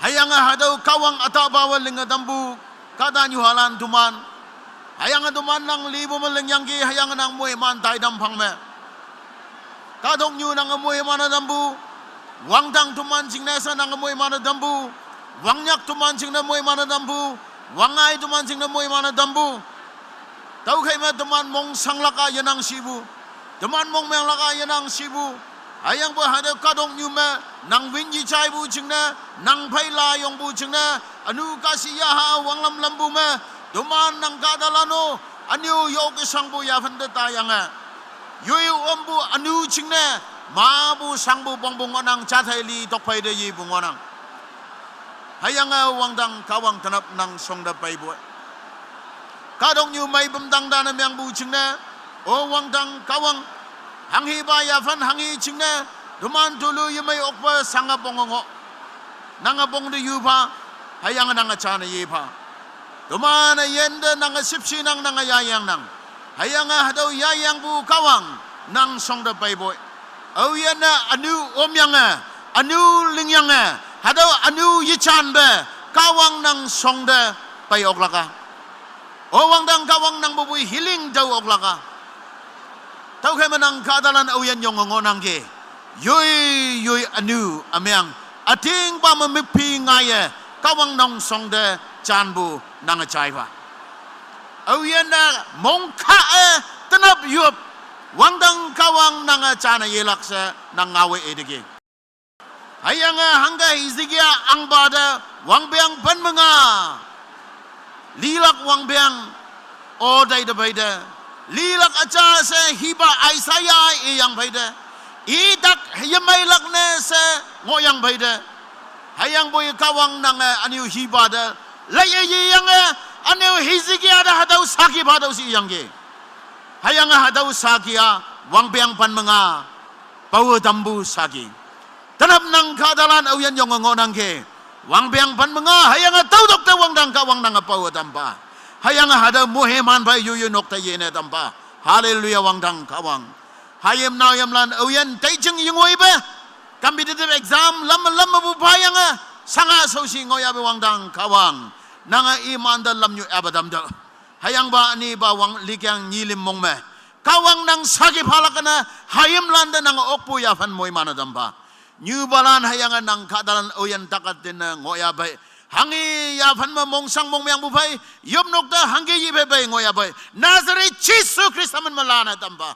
ให้ยังหาดูขวังอัตตาบ้าวันลิงดัมบูกาดานยูฮาลันทุมันให้ยังทุมันนังลีบุมันลิงยังกีให้ยังนังมวยมันไตดำพังแม่กาดงยูนังมวยมันดัมบูวังดังทุมันจิงเนสนังมวยมันดัมบูวังยักทุมันจิงเนมวยมันดัมบูวังไงทุมันจิงเนมวยมันดัมบูเต้าใครมาตมันมองสังลักยันังสิบุตมันมองแมงลักยันังสิบุอายังบ่หาเดกาดงยูแม่นังวิญญาใจบุจึงนะนังไพลายองบุจึงนะอนุกาสิยาหาวังลำลำบุแม่ตมันนังกาดาลาโนอนุโยกสังบุยาฟันเดตายังไงยูอมบุอนุจึงนะมาบุสังบุบงบงนังจัดให้ลีตกไปเดยีบุงนังให้ยังไงวังดังกาวังถนับนังทรงเดไปบุกาดงยูไม่บำดังดานเมียงบูจึงนะโอวังดังกาวังหังฮีบายาฟันหังฮีจึงนะทุมันทุลุยไม่ออกไปสังกบงงนังบงเดยูพาให้ยังนังจานยีพาทุมันเย็นเดนัง14นังยายังนังให้ยังหาดูยายังบูกาวังนังทรงเดไปบ่อยเอาเย็นนะอนุอมยังอนุลิงยังหาดูอนุยิชันเบ kawang nang songda pay oklaka. O wangdang kawang nang bubui hiling daw oklaka. Tau kay manang kadalan uyan yung ngonang ge. Yoy anu amyang ating pa mamipi ngaya kawang nang songda chanbu nang chaiwa. Uyan na mongka tenap yup wangdang kawang nang chana yelaksa nang ngawe edege. Hayang hangga hizigya ang bada wangbiang pan mga lilak wangbiang oday da bayda lilak acha sa hiba ay saya iyang bayda idak yamaylak na sa ngoyang bayda hayang boy kawang nang aniu hiba da layayang aniu hizigya da hadaw saki badaw si iyang ge hayang hadaw saki wangbiang pan mga pawadambu saki tanap nang kadalan awian yung ngonang ke wang biang pan mga hayang tau dok ta wang dang kawang nang pawa tampa hayang hada muheman bai yu nok ta yene tampa haleluya wang dang kawang hayam na yam lan awian tai jeng yingoi ba competitive exam lam bu bayang sanga so si ngoya be wang dang kawang nanga iman da lam nyu abadam da hayang ba ni ba wang likyang nyilim mong me kawang nang sagi palakana hayam lan da nang okpu ya fan moy mana tampa New balan hayangan nang kadalan oyan takat din ngoya bay. Hangi ya fan mong sang mong yang bupay. Yom nokta hangi yibe bay ngoya bay. Nazare Jesu Kristaman malana tamba.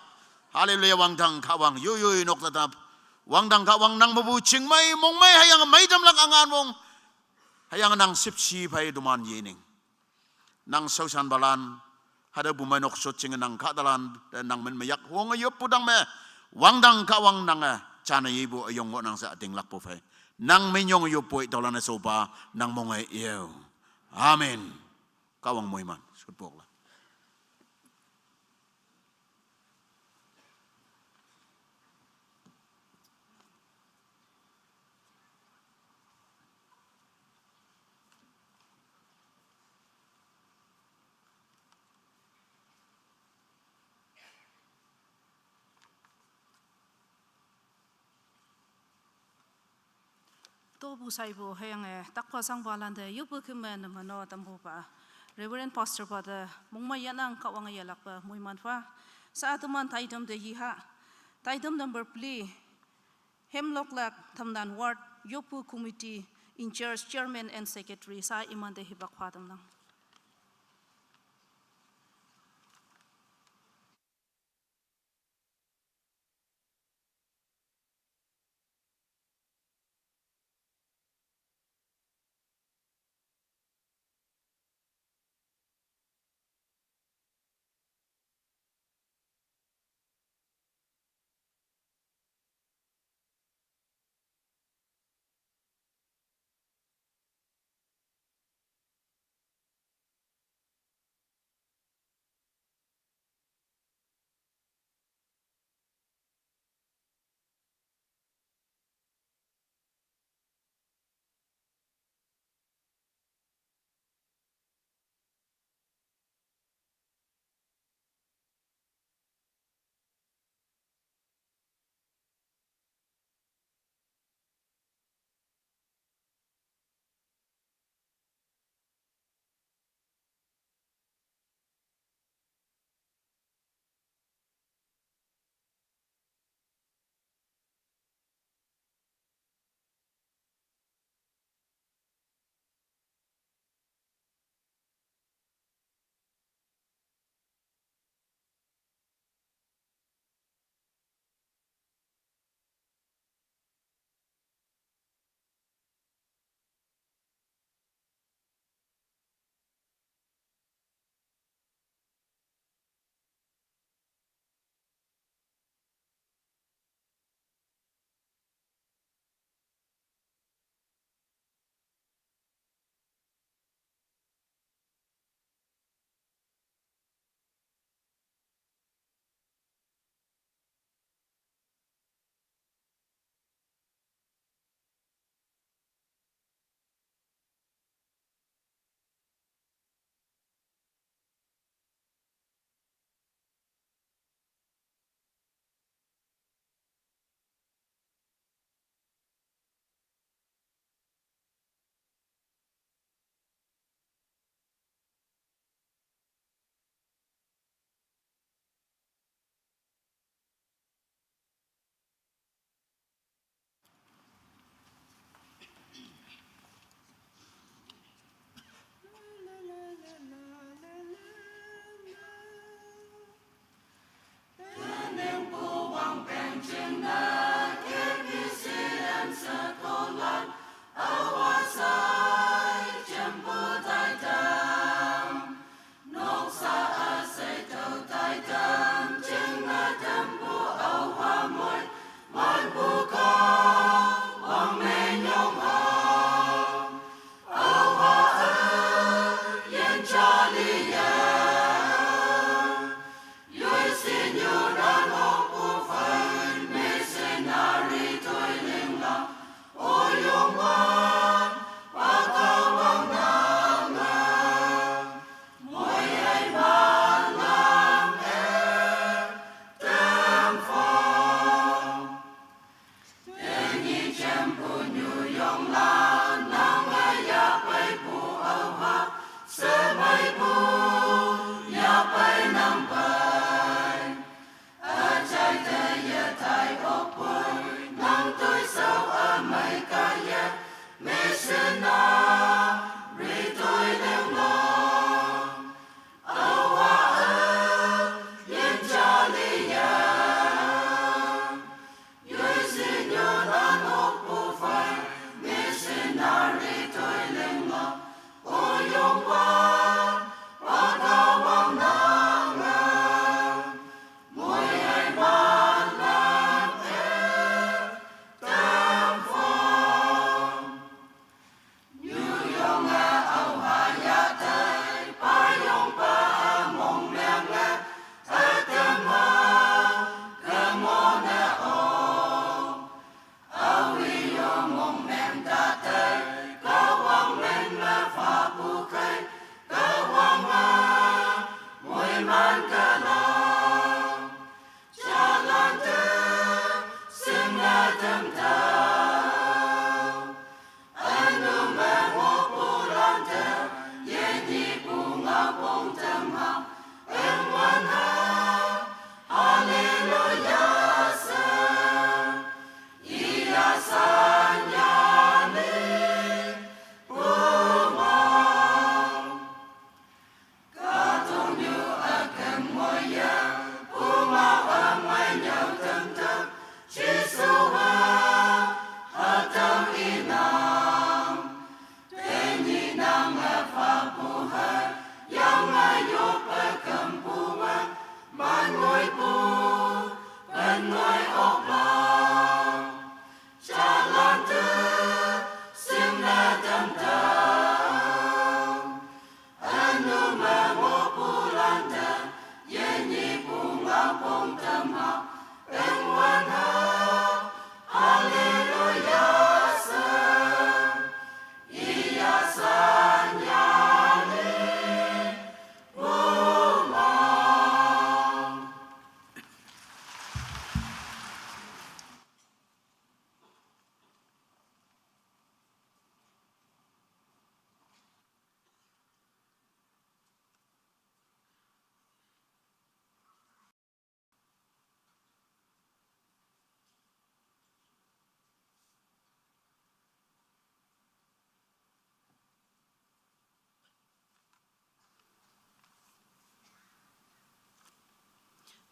Haleluya wang dang kawang yuy nokta tap. Wang dang kawang nang mabuching may mong may hayangan may damlang angan mong. Hayangan nang sipsi bay duman yining. Nang sausan balan. Hada bumanok soching nang kadalan nang menmayak. Wong ayop pudang me. Wang dang kawang nang chana ibu ayong mo nang sa ating lakpo fay. Nang minyong yupo ito lang na sopa, nang mongay iyo. Amen. Kawang mo iman. Sudpok lang. Tobu saibo hayang takwa sang balanda yupu kemen mano tambo pa Reverend Pastor pa da mongma yanang kawang yalak pa muy manfa sa atuman taitam de yiha taitam number play Hemlock Lak Thamdan Ward Yupu Committee in Church Chairman and Secretary sa iman de hibak padam lang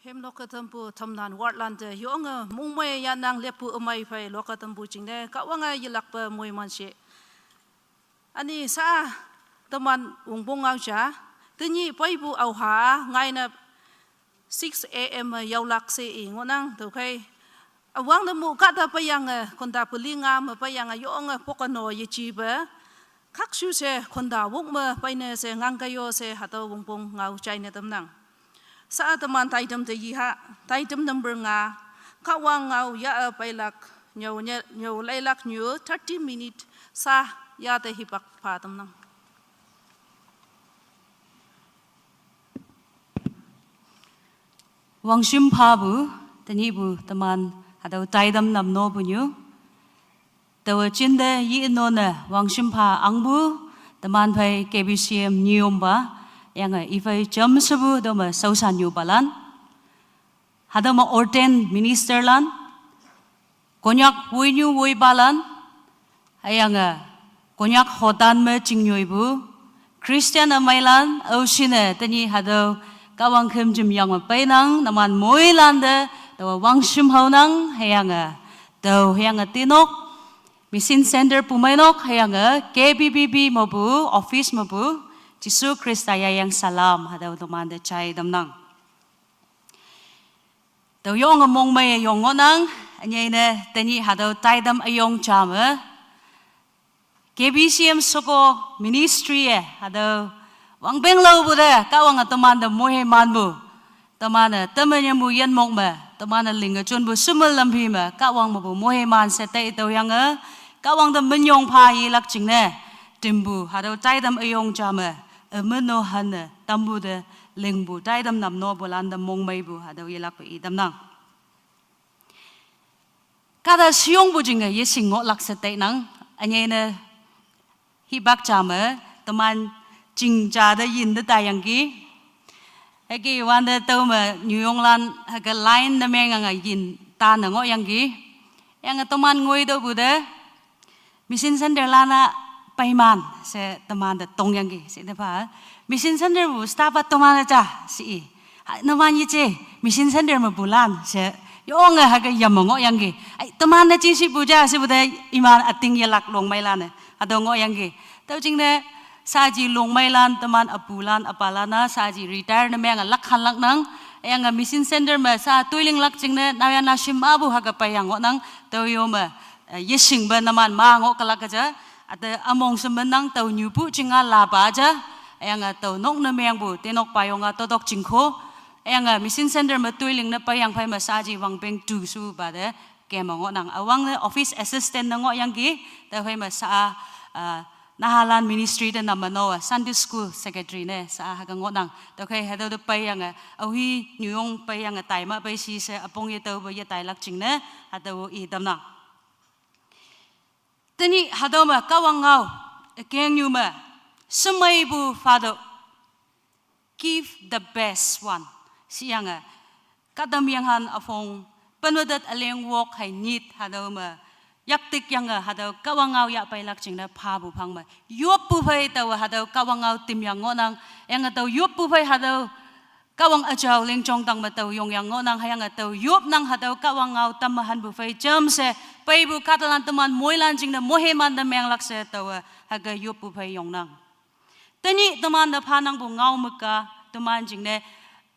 เฮมโลกตัมปูทำนานวัดลันเตยองมุงไม่ยานางเลียปูไม่ไฟโลกตัมปูจริงเด้ก็ว่าไงยิลักเปมวยมันเชอันนี้ซาตมันวงบงเอาจ้าทีนี้ไปปูเอาหาไงนะ6 a.m. ยาวลักเสียงวนังถูกไหมวังตมูกัดไปยังคนดาปุลิงามไปยังยองพวกนอยจีบคักชูเสคนดาวกมาไปเนเสงังกโยเสหัตวงปงเงาใจในตำนังสาตมันไทยจำจะยี่ห้าไทยจำนำเบงาข้าวางเงายาไปลักเหนียวไล่ลักเหนียว30 minutesสายาแต่หิปักพาตำนังวังชิมพาบุตนี่บุตมันหาดูใจดำนำโนบุญยูตัวจินเดยีโนเนวังชิมพาอังบุตมันไปเก็บเสียมนิยมบะยังไงอีไฟจำสบุดมาสาวสันยูบาลันหาดูมาออร์เทนมินิสเตอร์ลันคนยักวุ้ยยูวุ้ยบาลันยังไงคนยักฮอดันเมื่อจิงยูบุคริสเตียนอเมริกันเอาชินเนตนี่หาดูกาวางเข้มจิมยังมาไปนังน้ำมันมวยลันเดตัววังชิมเฮานังให้ยังไงตัวให้ยังไงตีนกมิสินเซ็นเตอร์ปุ่มไม่นกให้ยังไง KBBB มาบุออฟฟิศมาบุจิสุคริสต์ยังสลามหาตัวมันเดใจดำนังตัวยองมองไม่ยองงอนังอันนี้เนี่ยแต่นี่หาตัวใจดำยองจามKBCM สกอมินิสทรีหาตัววังเป็นเราบุเดก้าวังตมันเดมวยมันบุตมันตมันยังมุยันมกมาตมันลิงกจนบุสมุลลำพีมาก้าวังมาบุมวยมันเสตตัวยังก้าวังตมันยองพายีลักจิงเน่ติมบุหาเราใจดำยองจามมันโนหันตัมบุเดลิงบุใจดำนำโนบุลันดำมงไม่บุหาเรายีลักไปอีดำนังก้าดาสิยงบุจิงยี่สิงงลักเสตนังอันนี้เนี่ยฮิบักจามตมันจริงจ้าได้ยินได้แต่ยังกี้ไอ้กี่วันเดียวตัวมานิวยอร์กลันไอ้ก็ไลน์นั่นเองไงยินตาหนังยังกี้ยังตัวมันงวยตัวบุเดมิสินเซนเดอร์ลานะไปมันเสตัวมันเดตรงยังกี้เสด็จพ่อมิสินเซนเดอร์บุสตาร์บัตตัวมันจ้าสิน้ำมันยี่เจมิสินเซนเดอร์มาบุลันเสยองไงไอ้ก็ยำมงยังกี้ไอ้ตัวมันเดจีสิบุจ้าสิบุเดอิมานอัดติงยลักลงไม่ลันเนี่ยอัดงอยังกี้ตัวจริงเนี่ยซาจีลงไม่ลันตมันอปูลันอปาลานะซาจีรีไทร์นั่นแม่งลักขันลักนังยังมิสินเซนเดอร์มาซาตุยลิงลักจริงเนี่ยนาวยานาชิมอาบุฮักไปยังงอนังตัวยมยิสิงเบนน้ำมันมางอกลักจ้ะแต่อมองสมนังตัวนิวปุจิงอาลาบาจ้ะยังตัวนกนั่นแม่งบุเตนกไปยงอาตัวดอกจิงโคยังมิสินเซนเดอร์มาตุยลิงนั่นไปยังไปมาซาจีวังเป็นดูสูบาเดแกมงอนังอาวังเนี่ยออฟฟิศแอสซิสแตนต์นั่งยังกี้แต่ไปมาซาnahalan ministry dan nama Noah Sunday School Secretary ne sa hagang ngodang to kay hado do pay yang awi nyong pay yang tai ma pay si sa apong ye to ba ye tai lak ching ne hado I dam na tani hado ma kawang ngau keng nyu ma samay bu fado give the best one si yang kadam yang han afong panodat aleng walk hay nit hado maยักติกยังหาดูกาวางเอาอยากไปลักจิงนะพาบุพังมายุบปุเพยตัวหาดูกาวางเอาติมยังงอนังยังตัวยุบปุเพยหาดูกาวางอาจารย์เลี้ยงจงตังมาตัวยงยังงอนังให้ยังตัวยุบนังหาดูกาวางเอาตัมหันบุเพยจำเสไปบุคาตลันตมันมวยลันจิงนะมวยมันดำแมงลักเสตัวหากยุบปุเพยยงนังแต่นี่ตมันเดพานังบุเงามึกกะตมันจิงเนี่ย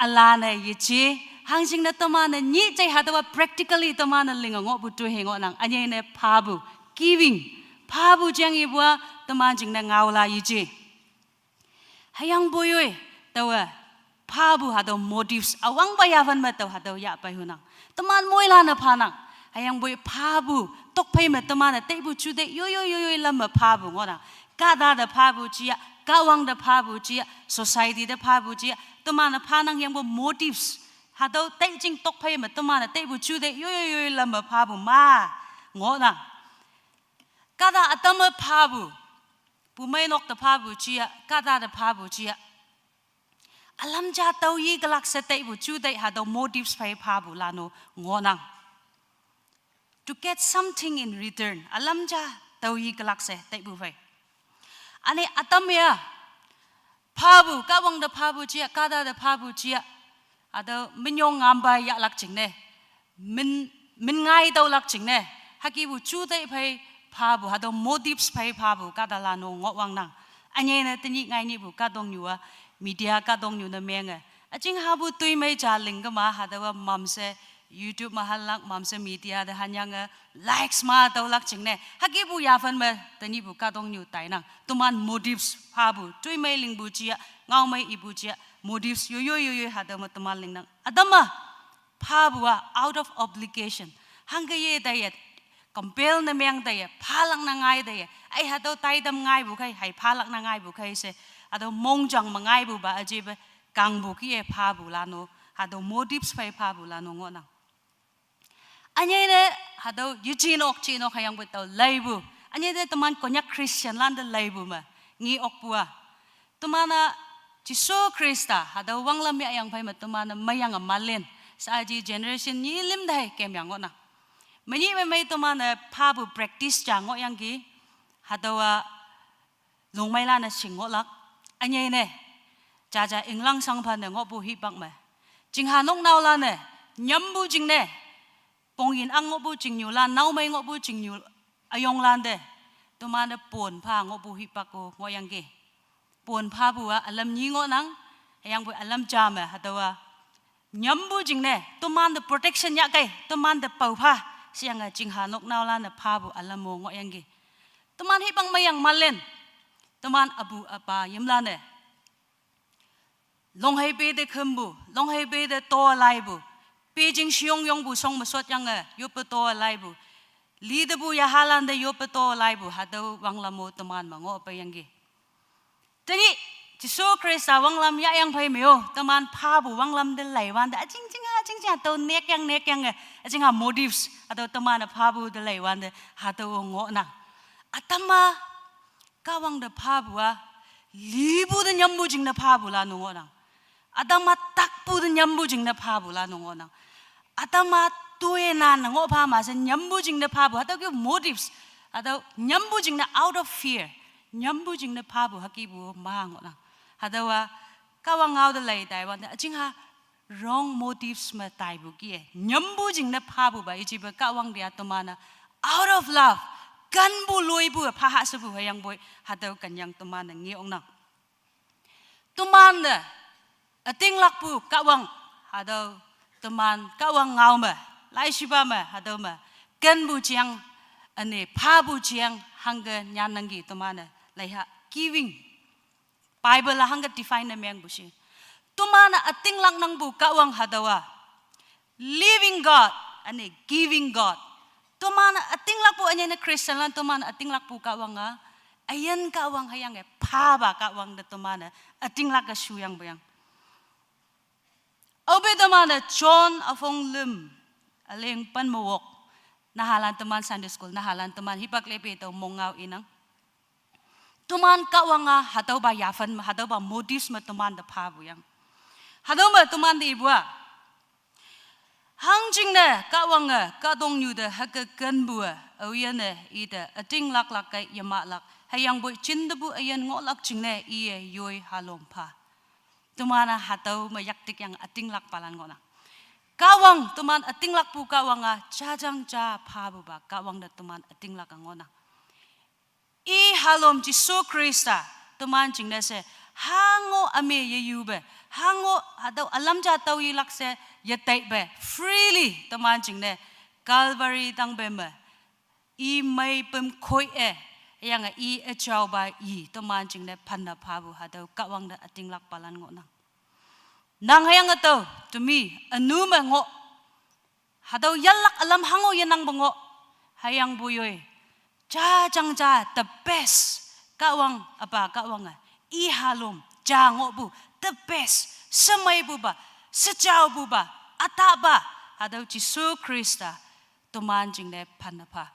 อัลลาเนี่ยยิ่งหางจริงนะตัวมันนี่ใจหาตัว practically ตัวมันลิงงอบุตรเหงอนังอันนี้เนี่ยพาบุ giving พาบุจังอีบัวตัวมันจริงนะเงาลายจีให้ยังบุยตัวพาบุหาตัว motives อาวังไปยาฟันมาตัวหาตัวอยากไปหัวนังตัวมันมวยลานะพานังให้ยังบุยพาบุตกไปมาตัวมันเตะบุชุดเดยโยลำมาพาบุงอนังกาดาเดพาบุจีกาวังเดพาบุจี society เดพาบุจีตัวมันพานังยังบุ motivesหาตัวเตะจริงตกไปมาตัวมันเตะบุชูเดยลำมาพาบุมางอนังกาดาอัตมาพาบุปุไม่นกตะพาบุจีกาดาเดพาบุจีอลัมจ่าตัวยีกลักเสตบุชูเดหาตัว motives ไปพาบุลาโนงอนัง to get something in return อลัมจ่าตัวยีกลักเสตบุไปอันนี้อัตมาพาบุกาวังเดพาบุจีกาดาเดพาบุจี hado minyong ngamba ya lak ching ne min ngai tau lak ching ne haki bu chu dai phai pha bu hado motives phai pha bu ka da la no ngo wang nang anye ne tini ngai ni bu ka dong yu wa media ka dong yu na meng aching ha bu tui mai cha ling ka ma hado wa mam se YouTube mahalak mam se media da hanyang likes ma tau lak ching ne haki bu ya fan ma tani bu ka dong yu tai nang tuman motives pha bu tui mai ling bu chia ngau mai ibu chia motives yo hado ma tuman ling nang adama pha bu out of obligation hang ye da ye compel na meng da ye phalang na ngai da ye ai hado tai dam ngai bu khai hai phalak na ngai bu khai se ado mong jang ma ngai bu ba aje ba kang bu ki ye pha bu la no hado motives phai pha bu la no ngo nang anye ne hado yujin ok chin ok hayang bu tau lai bu anye de teman konya Christian land lai bu ma ngi ok bua tumana Jiso Krista hado wanglam ya yang phai ma tumana mayang malen sa ji generation ni lim dai kem yang ngo na mani mai tumana pha bu practice cha ngo yang gi hado long mai la na sing ngo lak anye ne cha inglang sang phan ne ngo bu hi bak ma jing ha nong nau la ne nyam bu jing ne pong yin ang ngo bu jing yu lan nau mai ngo bu jing yu ayong lan de tumana pon pha ngo bu hi pak ko ngo yang ge pon pha bu alam ni ngo nang yang bu alam cha ma hadawa nyam bu jing ne tumana protection ya kai tumana pau pha siang jing ha nok nau lan na pha bu alam mo ngo yang ge tuman hi bang mayang malen tuman abu apa yim lan ne long hai be de khumbu long hai be de to lai bu Beijing siong yong bu song masot yang yo pe to lai bu li de bu ya halan de yo pe to lai bu hado wang lam mo teman ma ngo pa yang gi tani Jisu Krista wang lam ya yang phai meo teman pha bu wang lam de lai wan da ching ha to nek yang ching ha motives ado teman pha bu de lai wan de hado ngo na atama ka wang de pha bu li bu de nyam bu jing na pha bu la no ngo na adama tak bu de nyam bu jing na pha bu la no ngo na Atama tuwe na ngo pa ma sa nyambu jing na pa bu hata ke motives hata nyambu jing na out of fear nyambu jing na pa bu haki bu ma ngo na hata wa kawa ngau de lai dai wan jing ha wrong motives ma tai bu ki nyambu jing na pa bu ba ichi ba kawang dia to mana out of love kan bu loi bu pha ha su bu hayang boy hata kan yang to mana ngi ong na to man ating lak bu kawang hata teman kawang ngau ma lai shiba ma hado ma ken bu chiang ane pha bu chiang hanga nyan nangi temana lai ha giving Bible la hanga define na meng bu shi temana ating lang nang bu kawang hadawa living God ane giving God temana ating lak bu anya na Christian lan temana ating lak bu kawang ayan kawang hayang pha ba kawang de temana ating lak ka shuyang bayang Obe temana John afong lim aleng pan mawok nahalan teman Sunday school nahalan teman hipak lepe to mongau inang teman kawanga hatau ba yafan hatau ba modis ma teman de pha bu yang hatau ma teman de ibu hang jing ne kawanga ka dong nyu de ha ka kan bu oya ne I de ating lak lak kai yama lak hayang boy chin de bu ayan ngo lak jing ne I yoi halom pha Tumana hatau mayaktik yang ating lak palan ngona. Kawang tuman ating lak pu kawanga jajang ja phabu ba kawang da tuman ating lak ngona. I halom Jisu Krista tuman jingna se hango ame yeyu be hango hatau alam ja tau I lak se yatai be freely tuman jingne Calvary tang be me I mai pem khoi yang I achau ba I teman jing ne panna phabu hado kawang da ating lak palan ngo nang hayang ato to me anu ma ngo hado yalak alam hango yanang bango hayang buyoy ja jang ja the best kawang apa kawang I halom ja ngo bu the best samay bu ba sajau bu ba ata ba hado Jisu Krista teman jing ne panna pha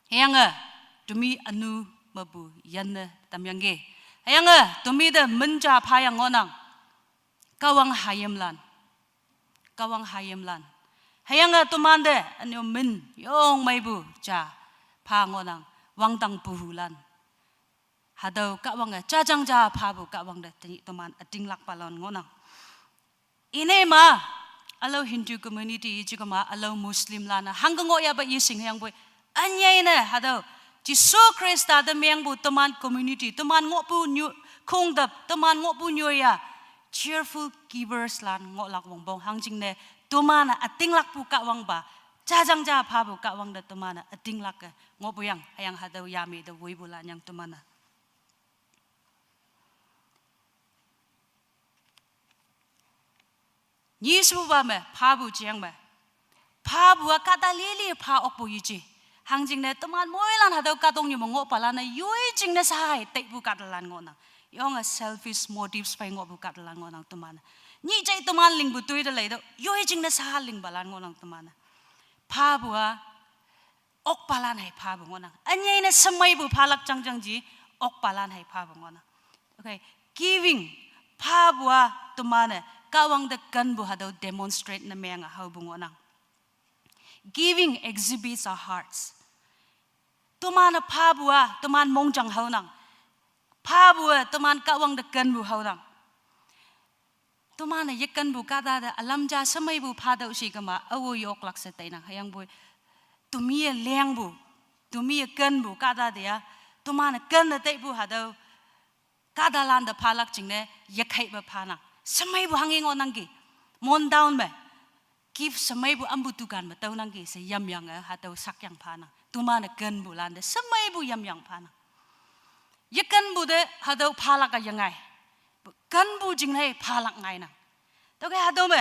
hayang Tumi anu mabu yanne tamyangge. Ayanga tumi de menja payang ngonang. Kawang hayem lan. Hayanga tumande anu men yong maibu ja pa ngonang wang tang puhulan. Hado kawang jajang ja pa bu kawang de tuman ating lak palon ngonang. ine ma alo Hindu community juga ma alo Muslim lana hanggango ya ba yising yang boy anyai na hado Jisu Krista da meng bu teman community teman ngok bu nyu kong dap teman ngok bu nyu ya cheerful givers lan ngok lak wong bong hangjing ne teman ating lak bu ka wang ba jajang ja pa bu ka wang da teman ating lak ngok bu yang hayang hado yami da wei bu lan yang teman Yesu ba me pa bu jiang me pa bu ka da li pa ok bu yi ji Hangjing ne teman moilan hadau katong nyu mongok palana yui jing ne sahai tek bu katalan ngona yong a selfish motives pai ngok bu katalan ngona teman ni jai teman ling bu tui de lai do yui jing ne sahal ling balan ngona teman pa bua ok palan hai pa bu ngona anyai ne semai bu palak jang jang ji ok palan hai pa bu ngona okay giving pa bua teman kawang de kan bu hadau demonstrate na menga hau bu ngona Giving exhibits our hearts. Tuman pa bua, tuman mongjang hau nang. Pa bua, tuman kawang dekan bu hau nang. Tuman yekan bu kata da alam ja semai bu pa dau si kama awo yok lak setai nang hayang bu. Tumi leng bu, tumi kan bu kata dia. Tuman kan da tai bu hadau. Kata lan da palak jing ne yekai ba pa nang. Semai bu hanging onang ki. Mon down me. Give semai bu ambu tukan batau nang ki se yam yang hatau sak yang pana tumana kan bu lande semai bu yam yang pana yekan bu de hatau phalak ka yangai kan bu jing hai phalak ngai na to ke hatau me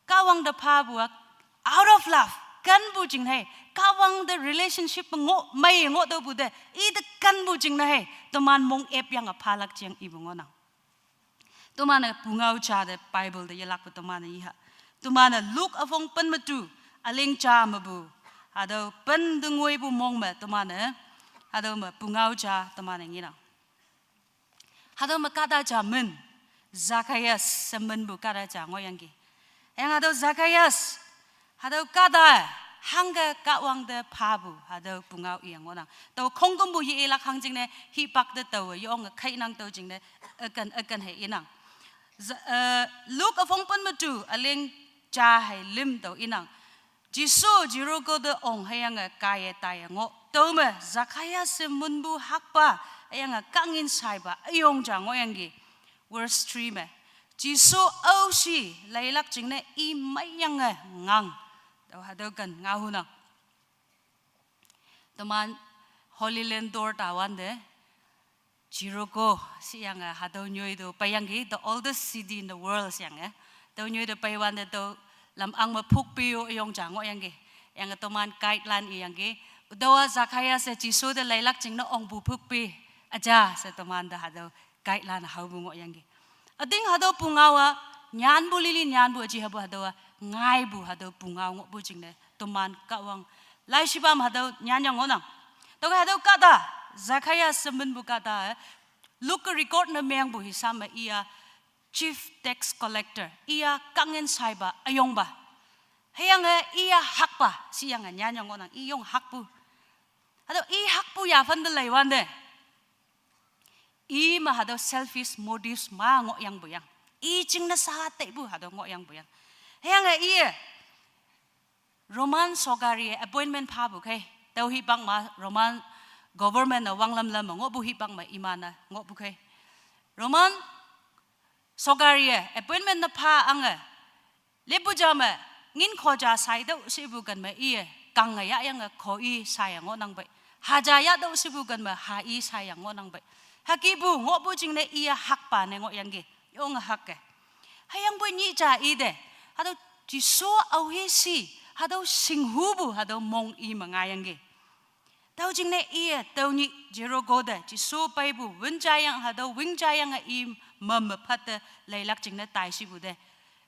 kawang de pha bu out of love kan bu jing hai kawang de relationship ngo mai ngo do bu de I de kan bu jing na hai tuman mong ep yang phalak jeng ibu ngona tumana pungau cha de bible de yalak bu tumana iha Tumana look afong pen matu aling cha mabu ado pen dungoi bu mong ma tumana ado ma pungau cha tumana ngina ado ma kata cha men Zacchaeus semen bu kata cha ngoyang ki yang ado Zacchaeus ado kata hangga kawang de pabu ado pungau yang orang tau kongkom bu hi elak hangjing ne hi pak de tau yong kai nang tau jing ne akan he inang look afong pen matu aling cha hai lim tau inang Jisu jirogo de ong hayang kaya taya ngo tau me Zacchaeus munbu hakpa hayang kangin saiba ayong ja ngoyang gi verse 3 me Jisu ausi lailak jingne I mayang ngang tau hadau kan ngahuna teman Holy Land door tawan de jirogo siang hadau nyoi do payang gi the oldest city in the world siang tau nyoi de paywan de tau lam ang mapuk piyo yung jango yang ge yang atoman guideline yang ge udawa Zacchaeus se Jisu de lailak jing na ong bu puk pi aja se toman da hado guideline hau bu ngo yang ge ading hado pungawa nyan bu lili nyan bu aji habu hado ngai bu hado pungaw ngo bu jing ne toman kawang lai shibam hado nyan yang onang to hado kata Zacchaeus semen bu kata look record na meng bu hisam ia Chief tax collector, ia kangen saiba ayong ba. Hayang ia hakpa siyang nyanyang onang iyong hakpu. Hado I hakpu ya fan de laiwan de. I ma hado selfish motives ma ngo yang buyang. I jing na sa te bu hado ngo yang buyang. Hayang ia Roman sogari appointment pa bu kai. Tau hi bang ma Roman government na wang lam lam ngo bu hi bang ma imana ngo bu kai. Roman Sogaria appointment na pa ang lebu jama ngin khoja sai do sibu kan ma I kang ya yang khoi sai ngo nang bai haja ya do sibu kan ma ha I sai ngo nang bai hakibu ngo bu jing ne I hak pa ne ngo yang ge yong hak ke hayang bu ni ja I de hado ji so au hi si hado sing hu bu hado mong I ma nga yang ge tau jing ne I tau ni jero go de ji so pai bu win ja yang hado wing ja yang I mầm phát lấy lắc chính là tài sĩ bù đề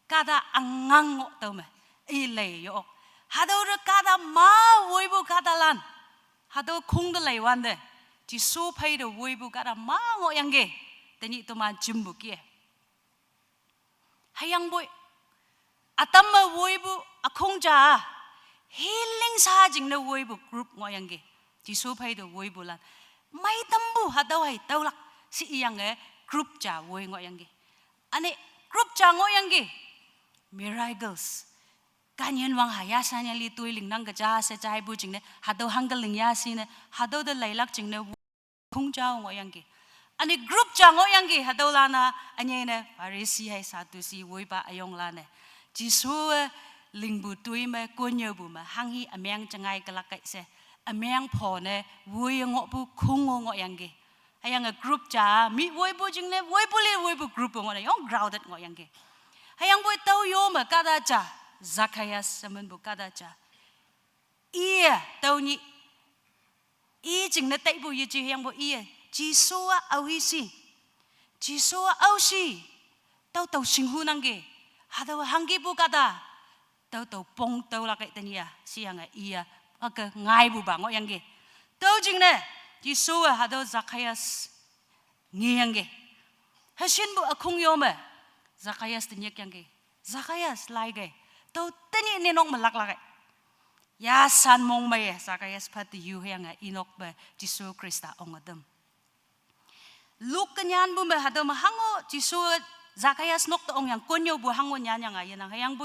kada angang ngộ tao mà I lấy yo hado rồi kada ma vui bu kada lan hado khung đó lấy wan de chỉ số pay đồ vui bu kada ma ngộ yang ge tên nhị tao mà chim bu kia hayang boy atam mà vui bu khung cha healing sa chính là vui bu group ngộ yang ge chỉ số pay đồ vui bu lan may tâm bu hado hay tao lắc si yang ge group cha vui ngộ yang ge ane group cha ngộ yang ge miracles kanyan wang haya sanya li tui ling nang gaja se chai bu jing ne hado hangal ling ya si ne hado de lailak jing ne khung chao ngo yang ki ani group cha ngo yang ki hado la na anye ne Pharisee hai Sadducee woi ba ayong la ne Jisu ling bu tui me ko nyo bu ma hang hi ameng changai kalak kai se ameng pho ne woi ngo bu khung ngo yang ki ayang a group cha mi woi bu jing ne woi bu le woi bu group ngo ne yong grounded ngo yang ki ayang boi tau yo ma kada cha Zacchaeus saman bu kada cha ia tau ni i jing na tai bu yi ji yang bu ia Jisu a au hi si Jisu a au si tau tau sing hu nang ge hada hang gi bu kada tau tau pong tau la kai tania siang a ia ka ngai bu ba ngo yang ge tau jing ne Jisu a hada Zacchaeus ngi yang ge ha shin bu akung yo ma Zacchaeus tin yak yang ge Zacchaeus lai ge tau tani ne nok malak la ya san mong mai Zacchaeus phat yu yang a inok ba Jisu Krista ong adam Luke kanyan bu ma hado ma hango Jisu Zacchaeus nok to ong yang konyo bu hango nyan yang ayan ang hayang bu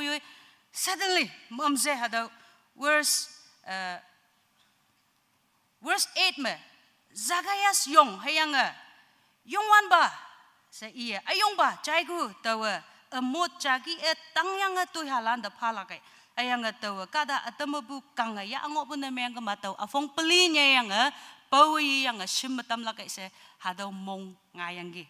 suddenly momse hado verse 8 ma Zacchaeus yong hayang yong wan ba sa iya ayong ba chai gu tawa amot chagi tang yang tu halan da phala kai ayang tawa kada atamabu kang ya ango bu na meng ka mataw afong peli nya yang pawi yang shimmatam la kai se hadaw mong ngayang gi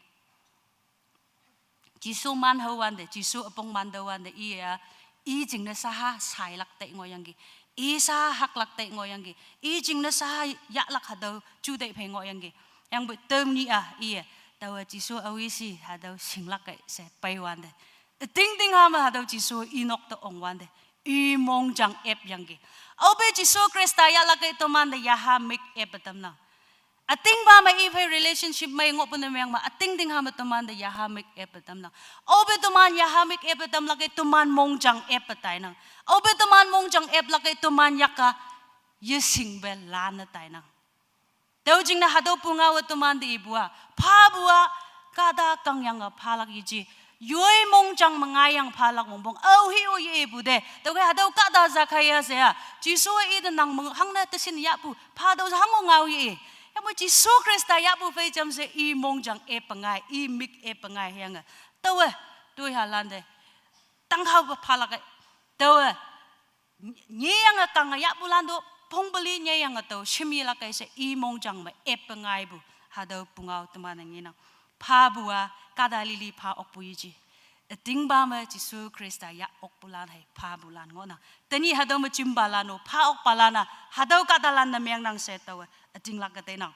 Jisu man hawan de Jisu apong man dawan de iya i jing na saha sai lak tai ngoyang gi i sa hak lak tai ngoyang gi i jing na saha ya lak hadaw chu dei phe ngoyang gi yang bu term ni iya tawa Jisu awisi hadaw singlak kai se pai wan de ting ting hama hadaw Jisu inok to ong wan de i mong jang ep yang gi obe Jisu Krista ya lak kai to man de ya ha mik ep tam na ating ba mai if relationship mai ngop na meng ma ating ding hama to man de ya ha mik ep tam na obe to man ya ha mik ep tam lak kai to man mong jang ep tai na obe to man mong jang ep lak kai to man yaka yesing be la na tai na Tau jing na hado punga wa tuman di ibua, pa bua kada kang yang palak iji, yoi mong jang mengayang palak mongbong, au hi o ye ibu de, tau kaya hado kada Zacchaeus ya, Jisu ida nang hang na tesin yapu, pa do hango ngau ye, yang mo Jisu Krista yapu fei jam se i mong jang e pengai, i mik e pengai yang, tau tu halan de, tang hau palak, tau ni yang kang yapu lando. Pong beli nya yang atau shimi la kai se i mong jang ma e pengai bu hado pungau teman ngina pa bua kada lili pa ok puiji ting ba ma Jisu Krista ya ok bulan hai pa bulan ngona tani hado ma chimbalano pa ok palana hado kada lan na meng nang se taw ting la ka te nang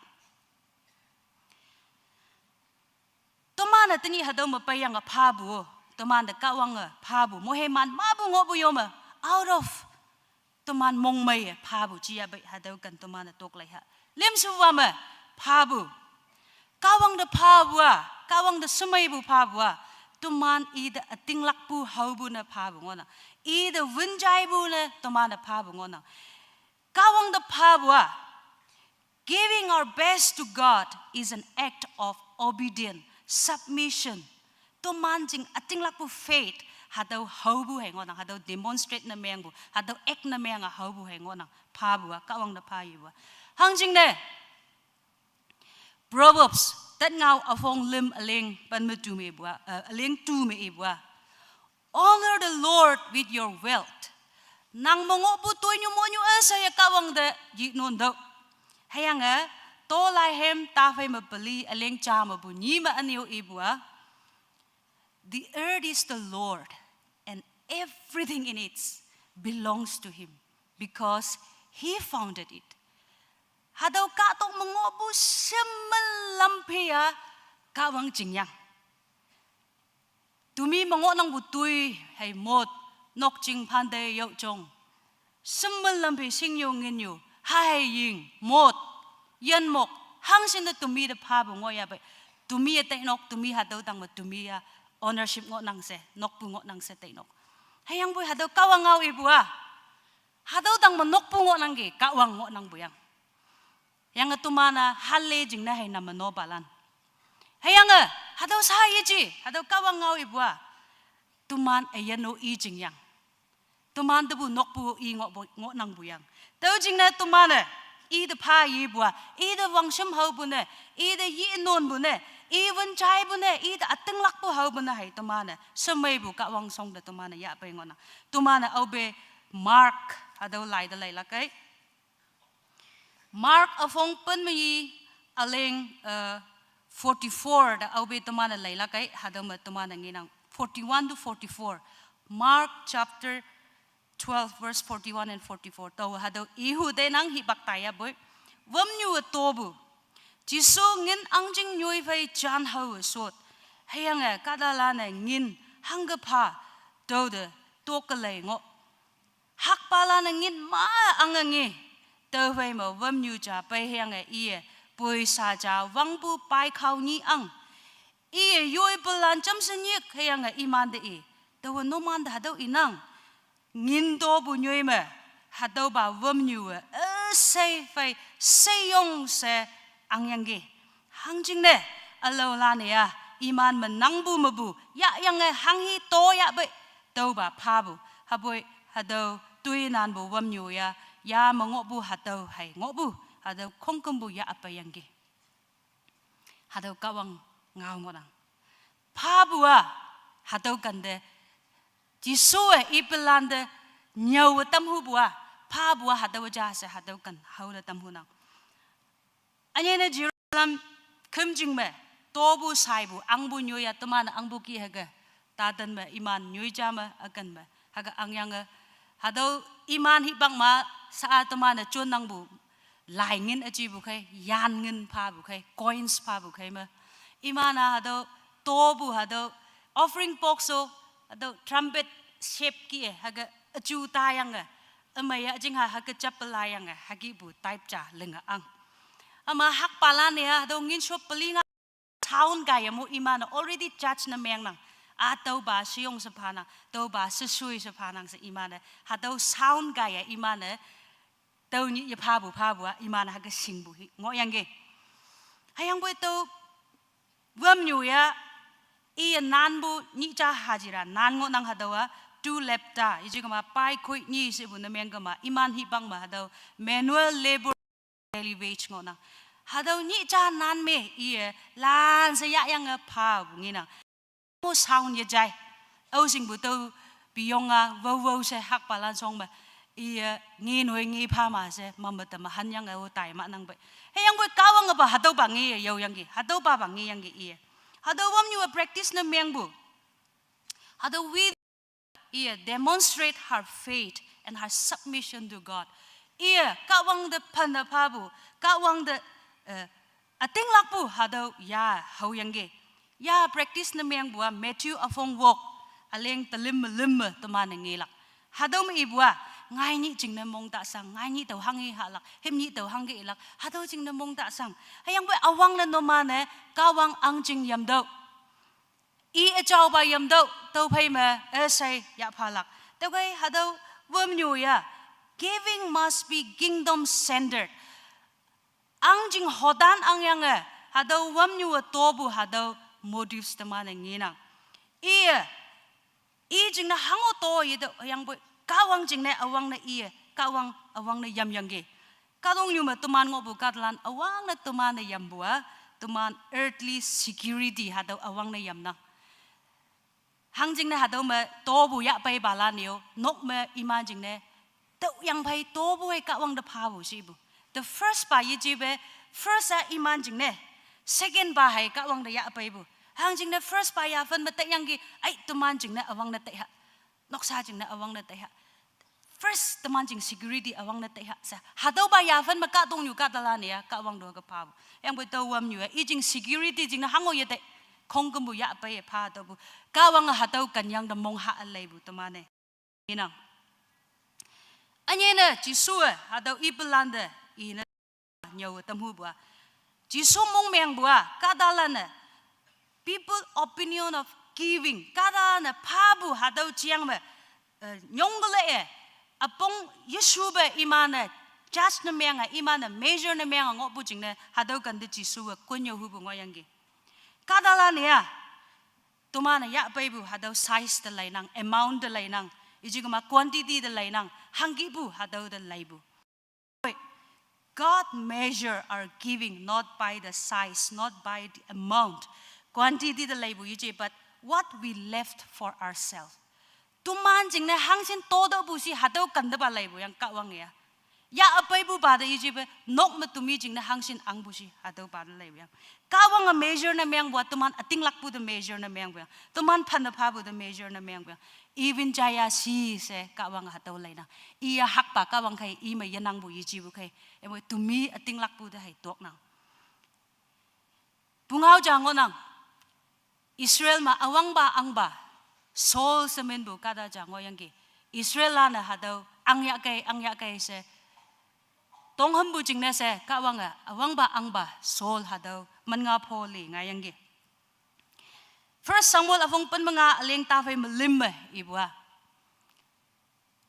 tomana tani hado ma payang pa bu tomana ka wang pa bu moheman ma bu ngobu yoma out of Tuman mong may pabu chia bay hadaw kan tuman tok lay ha lim suwama pabu kawang da pabu kawang da sumay bu pabu tuman ida ating lakpu haubu na pabu ngona ida winjay bu na tuman da pabu ngona kawang da pabu giving our best to God is an act of obedience submission tuman jing ating lakpu faith hadaw haubu hengo nang hadaw demonstrate na mengbu hadaw ek na menga haubu hengo nang pabu kawang na payu hangjing ne Proverbs that ngau afong lim aling pan me tu me bua aling tu me bua honor the Lord with your wealth nang mongo bu toy nyu mo nyu asa ya kawang de ji non do hayang to lai hem ta fai ma beli aling cha ma bu ni ma anio ibua the earth is the Lord and everything in it belongs to Him because He founded it. Hadaw katong mengobu semelampia kawang jingyang. Tumi mengo nang butui hay mot nok jing pande yok jong. Semelampi singyong nginyu hay ying mot yan mok hang sin da tumi da pabu ngoya ba. Tumi ate nok tumi hadaw tang ma tumi ownership ngo nang se nok pu ngo nang se te nok hayang boy hadaw kawang ngau ibu hadaw dang manok pu ngo nang ge kawang ngo nang buyang yang atumana halle jing na hay na manobalan hayang hadaw sa yiji hadaw kawang ngau ibu ตุมันเอียนโนอีจริงยังตุมันตะบุนกปูอีงอนังบุยังเต้าจริงนะตุมันอีเดพายีบัวอีเดวังชมเฮาบุเนี่ยอีเดยีนนบุเนี่ยอีวันใจบุเนี่ยอีเดอัตึงลักปูเฮาบุเนี่ยให้ตุมันสมัยบุกะวังทรงเดตุมันยะไปงอนะตุมันเอาเบมาร์กฮะเดาไล่เดาไล่ละไกมาร์กอฟงเปิ้นมีอะไร44 da au be tomana leila kai hadam tomana nginang 41 to 44 Mark chapter 12 verse 41 and 44 to hado ihu de nang hi baktaya boy wam nyu tobu jisu ngin angjing nyoi phai chan hau sot hayanga kadala na ngin hangapa do de tokale ngo hak pala na ngin ma angangi to phai mo wam nyu cha pai hayanga ie bồi sa cha vang bu pai khao ni ang i yoi bulan cham sen yek hayang iman de i to no man da do inang ngin do bu nyoi ma ha do ba wom nyu sei fai sei yong se ang yang ge hang jing ne alo la ne ya iman man nang bu ma bu ya yang hang hi to ya be do ba pha bu ha boi ha do tui nan bu wom nyu ya ma ngo bu ha do hai ngo bu hado kongkumbu ya apa yang ge hado kawang ngau ngorang pabua hado kande jisue ipelande nyau tamhu bua pabua hado jase hado kan haula tamhu nang anyene Jerusalem kumjingme tobu saibu angbu nyoya teman angbu ki haga tadan me iman nyoy jama akan me haga angyang hado iman hibang ma sa teman chon nang bu lai ngin aji bu khai yan ngin pha bu khai coins pha bu khai ma imana hado tobu hado offering box so hado trumpet shape ki haga aju tayang amaya jing ha haga chapalayang hagi bu type cha lenga ang ama hak pala ne hado ngin shop palinga town ga yamu imana already judge na meng nang atau ba siong sapana to ba sesui sapana sa imana hado sound ga ya imana tau ni ya pha bu imana ha ga sing bu hi ngo yang ge hayang boi to wam nyu ya i nan bu ni cha hajira nan ngo nang hadawa tu lepta i ji ma pai khoi ni se bu na meng ga ma iman hi bang ma hadaw manual labor daily wage ngo nang hadaw ni cha nan me i lan se ya yang pha bu ngi nang mo sound ya jai au sing bu to biyonga wo se hak palan song ba i ngi noi ngi pha ma se mamata ma han yang au tai ma nang bai he yang boi kawang ba hado ba ngi yo yang gi hado ba ngi yang gi i hado wam you practice na meng bu hado we i demonstrate her faith and her submission to God i kawang de phan da pha bu kawang de ating lak bu hado ya hau yang gi ya practice na meng bu Matthew afong wok aleng talim lim taman ngi lak hado ma i bu ngai ni jing na mong ta sang ngai ni tau hang hi halak hem ni tau hang ge lak hado jing na mong ta sang hayang boi awang na no ma ne kawang ang jing yam do i a chau ba yam do to phai ma a sai ya phalak to gai hado wom nyu ya giving must be kingdom centered ang jing hodan ang yang hado wom nyu to bu hado motives ta ma ne ngi na i jing na hango to yi do hayang boi kawang jing ne awang na iye kawang awang na yam yang ge kadong yu ma tuman ngo bu katlan awang na tuman na yam bua tuman earthly security hadaw awang na yam na hang jing ne hadaw ma to bu ya pai bala niyo nok ma iman jing ne to yang pai to bu ai kawang da pha bu si bu the first ba yi ji be first a iman jing ne second ba hai kawang da ya pai bu hang jing ne first ba ya fan ma ta yang gi ai tuman jing ne awang na ta ha noksa jing na awang na teha first teman jing security awang na teha sa hadaw ba ya fan ma ka tong yu ka tala ne ya ka awang do ka pa yang boi to wam yu i jing security jing na hango ye te khong kum bu ya pa ye pha to bu ka awang hadaw kan yang da mong ha alai bu tamane ina anye na ji su hadaw i belanda i na nyau tam hu bu ji su mong meng bu ka dala na people opinion of giving kada na pabu hadaw chiang me nyongle apong yesu be imana just na menga imana major na menga ngo bu jing ne hadaw kan de jisu kunyo hu bu ngo yang gi kada la ne ya ตัวมันยะไปบุหาดู size เดลัยนัง amount เดลัยนังอีจิกมา quantity เดลัยนังหังกิบุหาดูเดลัยบุ God measure our giving not by the size not by the amount quantity เดลัยบุอีจิ but what we left for ourselves ตัวมันจริงนะหังสินโตเดบุสิหาดูกันเดบะลัยบุยังกะวังเงียยาไปบุบาดอีจิเปนกมาตุมีจริงนะหังสินอังบุสิหาดูบาดลัยบุยังกะวังa measure นะเมียงบัวตัวมันอติงลักบุเด measure นะเมียงบัวตัวมันพันธุ์พาบุเด measure นะเมียงบัว even ใจยาซีเสกะวังหาดูลัยนะอียาหักปากกะวังใครอีไม่ยันนังบุอีจิบุใครเอ็มตุมีอติงลักบุเดให้ตกนังปุงเอาจางอนังอิสราเอลมาอวังบาอังบาโซลเซเมนบุกาดาจางอยังกีอิสราเอลนะหาดูอังยะไกเสตรงหัมบุจิงเนเสกะวังอวังบาอังบาโซลหาดูมันงาพอลีไงยังกี First Samuel afong pen mga aleng tafay malim ibwa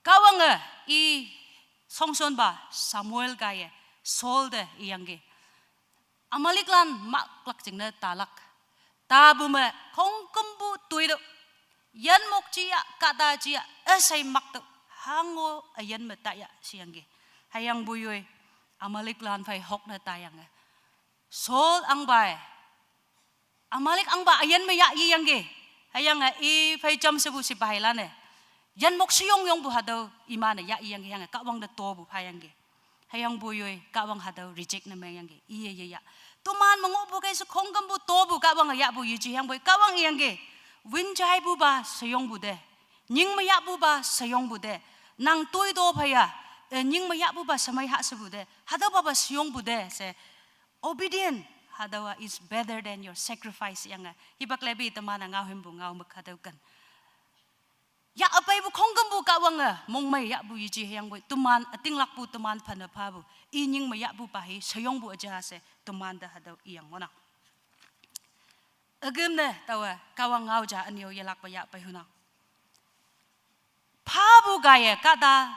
กะวังอีสองส่วนบ่า Samuel กายSaul เดยังกีอามาลิกลันมักลักจิงเนตาลักตาบุมคงกุมบุตุยดยันมกจียกะตาจียใส่มักตฮังโอยันเมตายะสิยังกีให้ยังบุยอามาลิกลันไฟหกเนตายังSaul อังบายอามาลิกอังบายันไม่ยะยังกีให้ยังอีไฟจำสบุสิบายละเนี่ยยันมกสยองยองบุหาดูอีมาเนี่ยยะยังกียังกะวังเดตัวบุพายังกีให้ยังบุยกะวังหาดู reject นะแม่ยังกีอียะตัวมันมงบุกไอ้สุขงกัมบุตัวบุกะวังยะบุยจียังบุกะวังยังกีวินใจบุบาสยองบุเดยิงไม่ยะบุบาสยองบุเดนางตุยโตพยายิงไม่ยะบุบาสมัยหาสบุเดหาดูบาสยองบุเดเส obedient hadawa is better than your sacrifice yang hibak lebi teman ngau hembu ngau makadau kan ya apai bu khonggam bu ka wanga mong mai ya bu yiji yang bu tuman ating lak bu tuman phana pha bu inying ma ya bu pa hi sayong bu aja se tuman da hadau iyang ona agam ne tawa kawang ngau ja anyo yalak pa ya pa huna pha bu ga ye kada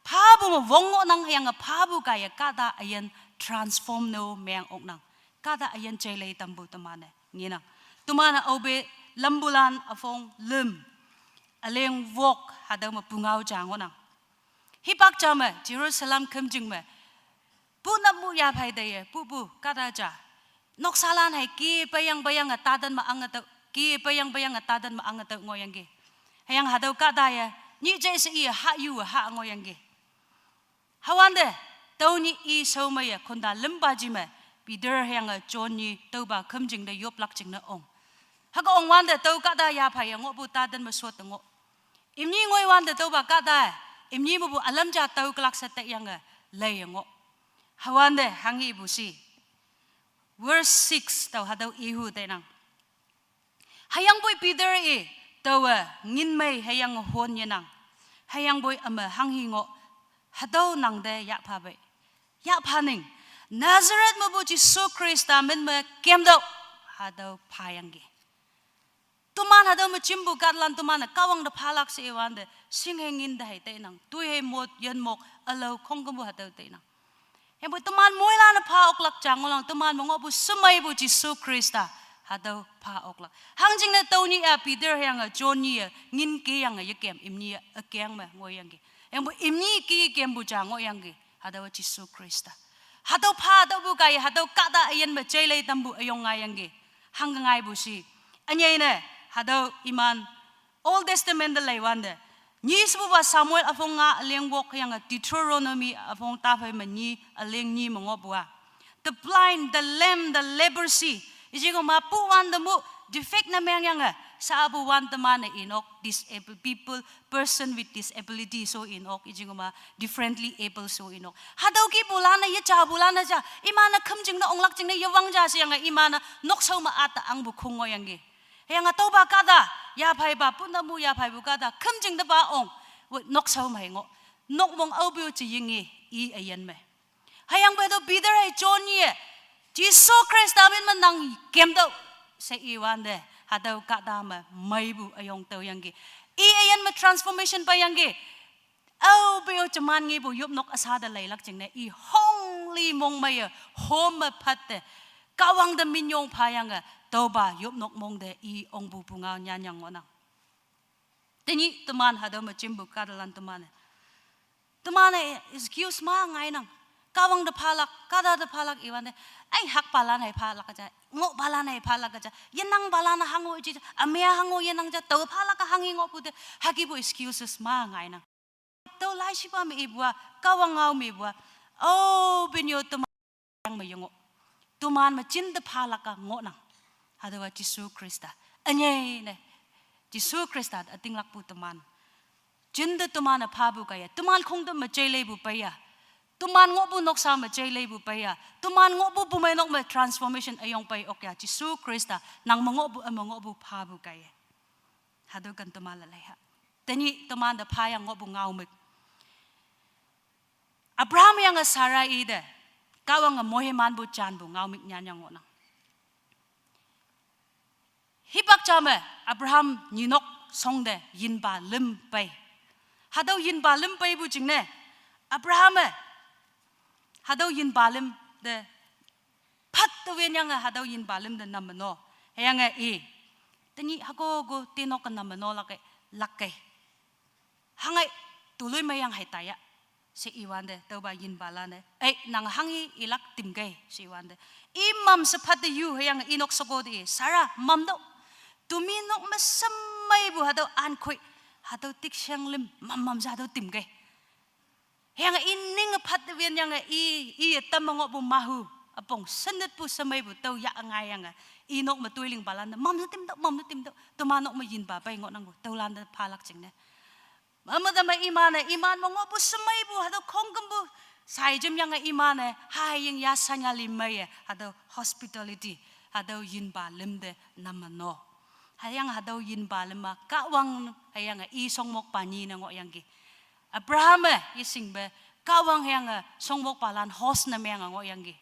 pha bu mo wongo nang yang pha bu ga ye kada ayan transform no meng ok nang kada ayan chelei tambu tamane ngina tumana obe lambulan afong lum aleng wok hadau ma pungau jang ona hipak jama Jerusalem khamjing me puna mu ya phai de pu kada ja noksalan hai ki bayang atadan ma angata ki bayang atadan ma angata ngoyang ge hayang hadau kada ya ni je se i ha yu ha ngoyang ge hawande tawni i somaya khonda lembaji me Peter hayang Johnny tawba khamjing de yop lak jing na ong haga ong wan de taw kada ya phai ngo bu ta dan ma so ta ngo imni ngoi wan de tawba kada imni bu alam ja taw klak sa ta yang lay ngo hawan de hangi bu si verse 6 taw hadaw ihu te nang hayang boy Peter tawa ngin mai hayang hon ye nang hayang boy ama hangi ngo hadaw nang de ya pha be ya pha ning Nazareth mo bu Jesu Christa men ma kem do hadaw phayang ge tuman hadaw ma chimbu katlan tuman kawang da phalak se wan de singhengin da hai te nang tu he mot yan mok alo khongkam bu hadaw te nang he bu tuman moila na pha ok lak chang lang tuman mo bu sumai bu Jesu Christa hadaw pha ok lak hangjing na tawni a Peter yang Johnny ngin ke yang ye kem imni a kyang ma ngoyang ge em bu imni ki kem bu chang ngoyang ge hadaw Jesu Christa hadaw pha daw bu kai hadaw kada ayan ma chailei tambu ayong ngayang ge hangangai bu si anyai ne hadaw iman Old Testament da lai wande ni sbu ba Samuel afong nga aleng wok yang Deuteronomy afong ta phai ma ni aleng ni mongo bua the blind the lame the leprosy ijigo ma pu wan da mu defect na meng yang sa abu wan ta man inok disabled people person with disability so inok ijigo ma differently able so inok hadaw ki bulana ye cha bulana ja imana khamjing na onglak jing na yawang ja siang imana nok sau ma ata ang bu khungo yang ge yang toba kada ya phai ba punna mu ya phai bu kada khamjing da ba ong nok sau mai ngo nok mong au bu chi yingi i ayan me hayang ba do bider hai Johnny Jesus Christ amen man nang kem do se i wan de hadaw kada ma mai bu ayong taw yang ge i ayan ma transformation pa yang ge au bu chaman ngi bu yup nok asa da lai lak jing ne i hong li mong mai hom ma phat de kawang da min yong pha yang ตัวบ่ายบนกมงเดอีองบุปุงเอาญาณยังงอนังแต่นี่ตัวมันหาเดิมมาจิมบุกการลันตัวมันexcuse มาไงนังกาวังเดพาลักกาดาเดพาลักอีวันเดไอหักพาลานให้พาลักก็จะงอพาลานให้พาลักก็จะยันนังพาลานหังโอจิอเมียหังโอยันนังจะตัวพาลักก็หังงอปุเดฮักกิบุ excuses มาไงนังตัวไล่ชิบะมีอีบัวกาวังเอามีบัวโอ้เป็นโยตัวมันยังไม่ยงตัวมันมาจินเดพาลักก็งอนังหาเดว่าจิสูคริสต์อันนี้เนี่ยจิสูคริสต์อติงลักปุตัวมันจินเดตัวมันพาบุกายตัวมันคงต้องมาเจริญบุไปยะตัวมันงอบุนกสามมาเจริญบุไปยะตัวมันงอบุไม่นกมา transformation อายองไปออกยาจิสูคริสต์นางมงอบุพาบุกายหาดูกันตัวมันละเลยฮะแต่นี่ตัวมันเดพายังงอบุเงาเมกอับราฮัมยังกับซาราอีเดก้าวังกับโมเฮมันบุจานบุเงาเมกญาณยังงอนังฮิบักจามอับราฮัมยินกทรงเดยินบาลิมไปหาดูยินบาลิมไปบุจริงเนี่ยอับราฮัมหาดูยินบาลิมเดพัดตัวเวียนยังหาดูยินบาลิมเดนำมันโนเฮียงไงแต่นี่ฮักกูตีนกกันนำมันโนลักเกฮังไงตัวลุยไม่ยังให้ตายะสิอีวันเดตัวบายินบาลานเดนางฮังอีลักติมเกสิวันเดอีมัมสพัดยูเฮียงอีนกสกอดีสาระมัมโดตัวมีนกมาสมัยบุหาดูอันคุยหาดูติกเชียงลิมมัมจะหาดูติมเกยยังอินนิ่งพัดเวียนยังอีตั้มงอบุมาหูอปงสนิทปุสมัยบุเตายะไงยังอีนกมาตุยลิงบาลันมัมจะติมตัวตัวมานกมายินบาไปงอนังบุเตาลันพาลักจิงเนี่ยมันจะมาอีมานมงอบุสมัยบุหาดูคงกันบุสายจมยังอีมานหายยังยาสัญญาลิมไม่หาดู hospitality หาดูยินบาลิมเดนัมมันโนhayang hadaw yin balema kawang hayang isongmok pani na ngo yang gi Abraham ising be kawang hayang songmok palan host na me ngo yang gi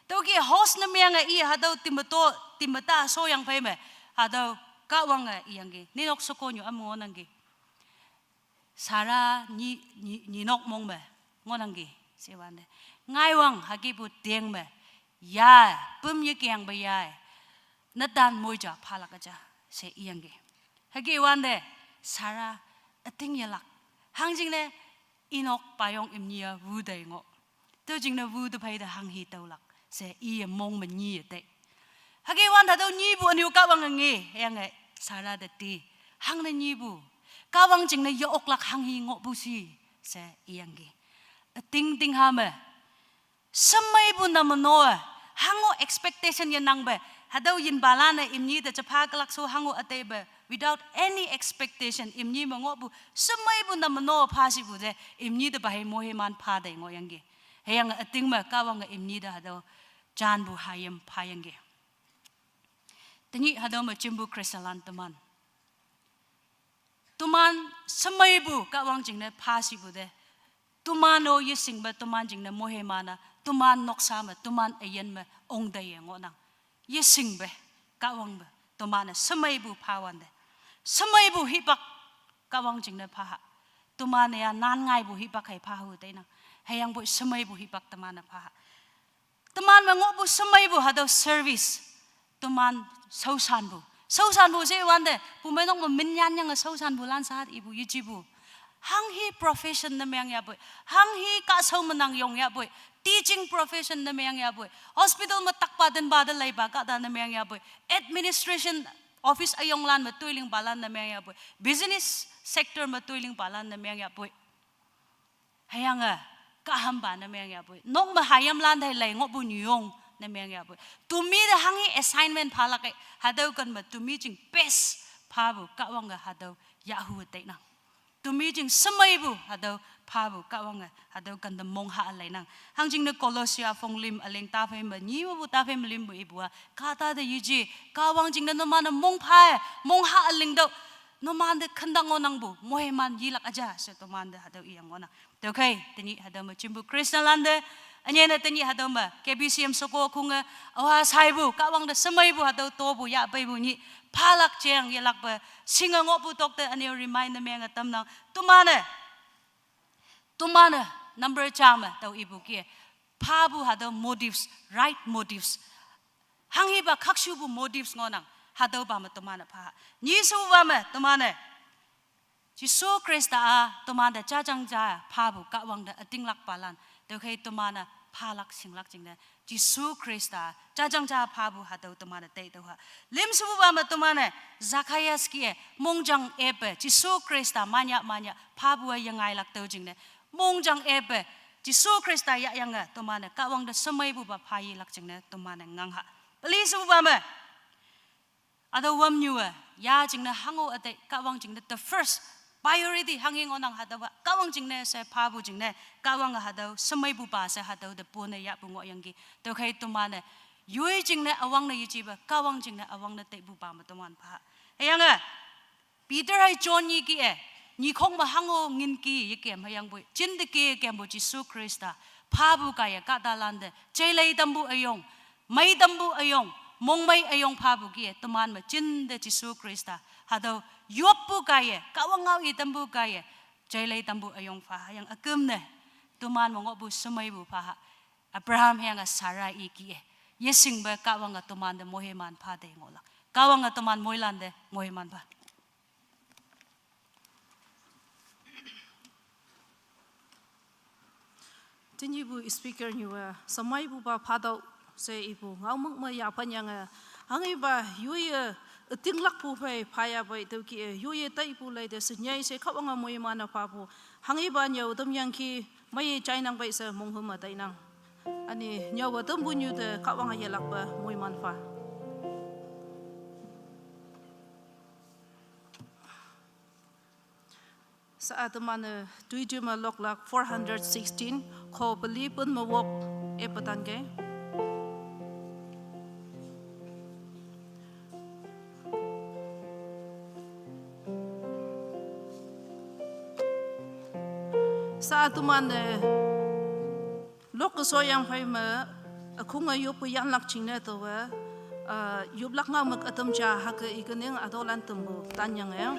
to gi host na me i hadaw timata so yang pai me hadaw kawang yang gi ninok sokonyo amo nang gi sara ni nok mong me ngo nang gi siwan de ngai wang hagi bu tieng me ya pum ye kyang ba ya nadan moja phala ka ja se iyangge hagi wande sara ating yalak hangjing ne inok payong imnia wudai ngo to jing na wudu pai da hang hi tawlak se i mong man ni te hagi wanda do ni bu aniu ka wang nge yang sara da ti hang na ni bu ka wang jing na yo ok lak hang hi ngo bu si se iyangge ating ting ha me samai bu na mano hango expectation yan nang be hadaw yin balana imni da chapha kalak so hango atebe without any expectation imni mango bu samai bu na mano phasi bu de imni da bai mohe man pha dai ngo yang ge heyang ating ma ka wang imni da hadaw jan bu hayam pha yang ge tani hadaw ma chimbu krisalan taman tuman samai bu ka wang jing ne phasi bu de tumano yising ba tuman jing ne mohe mana tuman noksa ma tuman ayen ma ong dai ngo nang yesing be kawang be tomana samai bu pawan de samai bu hipak kawang jing na pha tomana ya nan ngai bu hipak hai pha hu te na hayang bu samai bu hipak tomana pha toman ma ngo bu samai bu hado service toman sausan bu se wan de bu mai nong ma min yan yang sausan bu lan sa ibu yiji bu hang hi profession na myang ya bu hang hi ka sau manang yong ya bu teaching profession na mayang ya boy hospital matakpadan badal lay baga da na mayang ya boy administration office ayong lan matuiling balan na mayang ya boy business sector matuiling balan na mayang ya boy hayang kahamba na mayang ya boy nong mahayam lan dai lay ngo bu nyong na mayang ya boy tumi da hangi assignment phala kai hadaw kan ma tumi jing best phabu kawang ga hadaw yahu te na tumi jing samai bu hadaw phabu kawang hadaw kan da mong ha alai nang hangjing na Colossia phong lim aleng ta phai ma ni bu ta phai lim bu ibua ka ta da yiji kawang jing na no man mong pha mong ha aleng do no man de khandang onang bu mohe man yilak aja se to man de hadaw iyang ona to kai tani hadaw ma chimbu kristalande anya na tani hadaw ma KBCM soko khunga awa saibu kawang da samai bu hadaw to bu ya pai bu ni phalak cheng yalak ba singa ngo bu tok te ani remind me nga tam nang tumana number chama tau ibu ki phabu hadaw motives right motives 항이바 각슈부 motives ngonang 하도바마 또마나 파 니수바마 또마네 지수 크리스타 또마나 짜장자 파부 까왕다 아띵락 발란 도케 또마나 팔락 싱락 징네 지수 크리스타 짜장자 파부 하도 또마나 때도하 림수바마 또마네 자카야스키에 몽장 에베 지수 크리스타 마냐 파부와 영아이락 떠징네 몽장 에베 지수 크리스타 야양아 또마네 까왕다 서마이부바 파이락 징네 또마네 ngang Please ubama. Ada wamnyua ya jingna hango ate kawang jingna the first priority hanging onang hadawa kawang jingna se pabu jingna kawang hadaw samay buba se hadaw de pone ya bungo yangi to kay tumane yui jingna awang na yijiba kawang jingna awang na te buba matuman pa ayanga Peter hay John yiki ni khong ma hango ngin ki yikem hayang boy jinde ki kem bo Jisu Krista pabu kaya kadalande jailay dambu ayong May dambu ayong, mong may ayong pabu gie, tuman ma jinde Jisu Krista. Hadaw yupu kaya, kawangaw I dambu kaya, jailay dambu ayong paha. Yang agam ne, tuman mo ngobu sumay bu paha. Abraham yang Sarah iki Yesing ba kawang tuman de moheman pa de ngolak. Kawang tuman moilan de moheman pa. Tinyi bu speaker niwa, samay bu ba padaw. Se ibu ngau mak ma ya panyang hangi ba yuye tinglak pu phai phaya bai tu ki yuye tai pu lai de senyai se khawanga moi mana pa pu hangi ba nyau dam yang ki mai chai nang bai se mong hum ma tai nang ani nyau ba dam bu nyu de khawanga ye lak ba moi man fa saat mana tuju ma lok lak 416 ko beli pun ma wok e patan ke Saat tuman lok so yang phai ma khung ayup yan lak chingna to wa yup lak nga mak atam cha ha ka ikaning adolan tumbu tanyang ya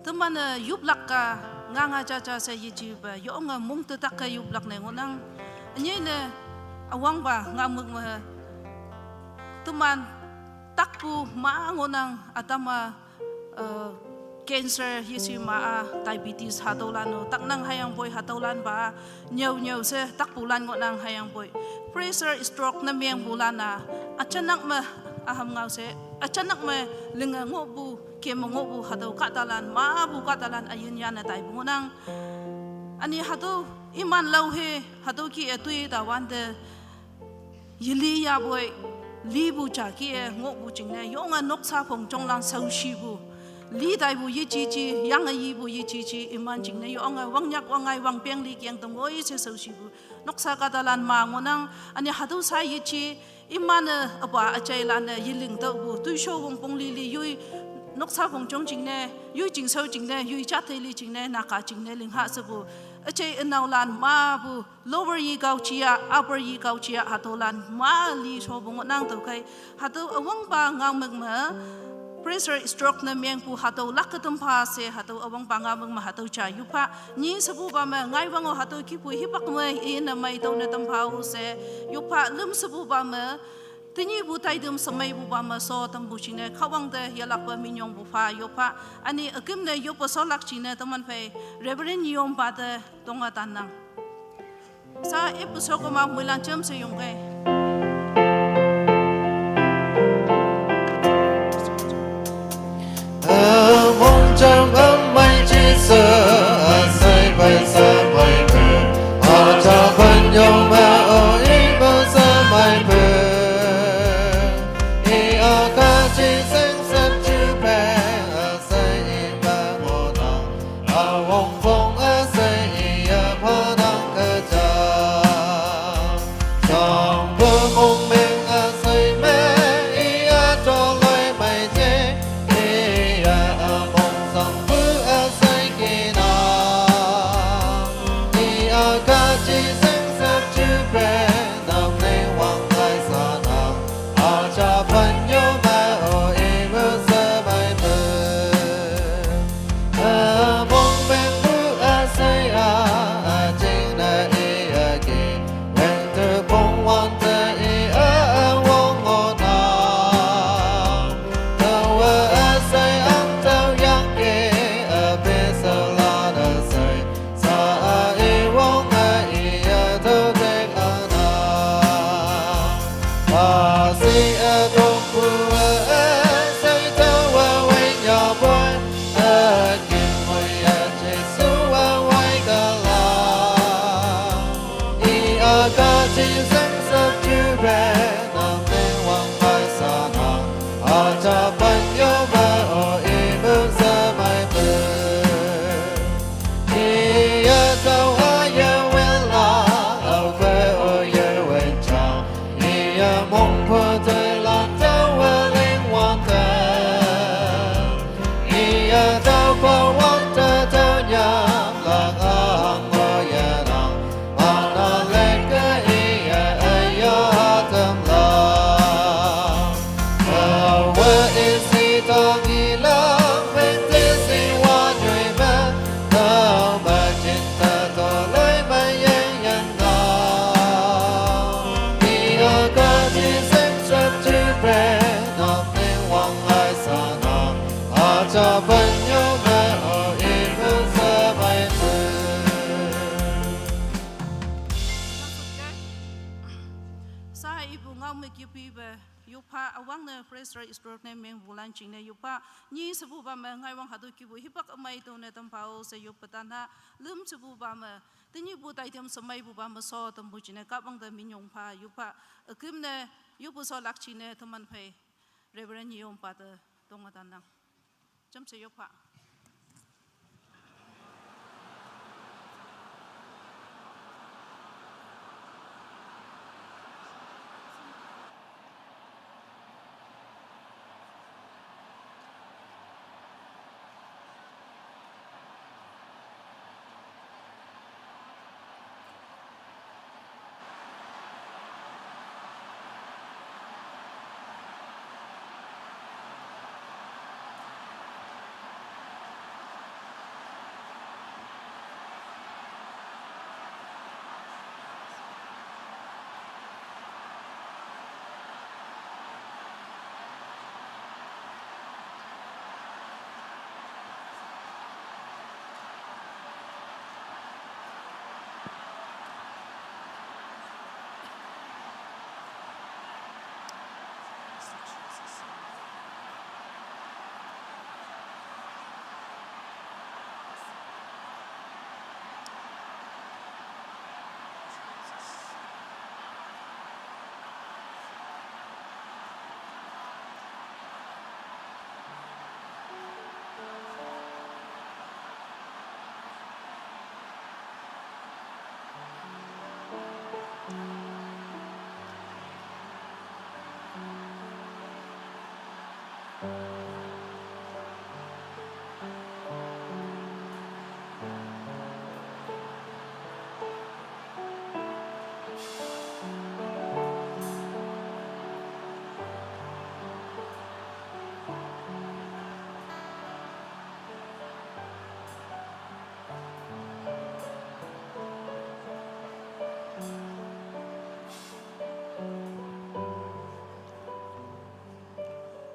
tuman yup lak ka nga cha cha sa yiji ba yo nga mung tu tak ka yup lak ne ngonang anyi ne awang ba nga mak ma tuman takpu ma ngonang atama cancer yisi ma diabetes hatolan no tak nang hayang boy hatolan ba nyau se tak bulan ngo nang hayang boy pressure stroke na miang bulan na achanak ma aham ngau se achanak ma linga ngo bu ke mo ngo bu hataw katalan ma bu katalan ayun yan na tai bu nang ani hataw iman lau he hataw ki etui da wan de yili ya boy li bu cha ki ngo bu jing ne yo nga nok sa phong chong lang sau shi bu Li dai bu yi chi chi yang yi bu yi chi chi iman jing ne yo nga wang nyak wang ai wang peng li kyang tong oi se so shi bu nok sa ka dalan ma ngonang ani hadu sa yi chi iman aba achai lan yi ling to bu tu sho wong pong li li yui nok sa phong chong jing ne yui jing so jing ne yui cha thai li jing ne na ka jing ne ling ha se bu achai anau lan ma bu lower yi gao chia upper yi gao chia hatu lan ma li sho bong nang to kai hatu awang ba ngang mek ma pressure stroke na miang pu hataw lakatum pa se hataw awang pangamang mahataw cha yupa ni sabu ba ma ngai wango hataw ki pu hipak ma na mai taw na tampau se yupa lum sabu ba ma tini bu tai dum samai bu ba ma so tam bu chine khawang de yalak ba minyong bu fa yupa ani akim ne yupa so lak chine taman pe reverend yom ba de tonga tanang sa episode ko ma mulan cham se yong kai mong trăm ấm mây chi sơ say bay sa mây bờ họ cha phân nhau mà ở ý bao sa mây bờ ý ở ca chi sinh sân chữ bè say ý ba mô nang ở vòng phong say ý phá nang cơ cha trong và si ở trong phù ở say thơ và quay nhỏ bôi ở kim môi ở Giêsu ở quay cả là y ở cả chỉ sáng sớm chưa về nam tên hoàng mai sa na ở cha ban yo ba ở y bước ra mai bờ y ở đâu ở yêu quên là ở quê ở yêu quên cha y ở mong phơ thời lan đâu ở linh quan tâm y ở đâu có quan tâm đâu nhang là ngang ở nhà nàng mà nó lên cái y ở yêu tâm lòng ở quê y si tông y lang bên thế si hoa nhụy mơ đâu mà chính ta to lấy mà yên nhân đạo y ở cả chỉ sinh xuất chữ về nam nên hoàng ai sa na ở cha bên nhau mẹ ở y bước ra bay mưa sa ibu ngau me kipi be yupa awang ne fresh right stroke ne meng bulan ching ne yupa ni sabu ba me ngai wang hadu kibu hipak amai to ne tam pao se yup patana lum sabu ba me tini bu tai tem samai bu ba me so tam bu chine ka bang de min yong pa yupa akim ne yupu so lak chine thaman phai reverend yom pa de tong atan nang cham se yupa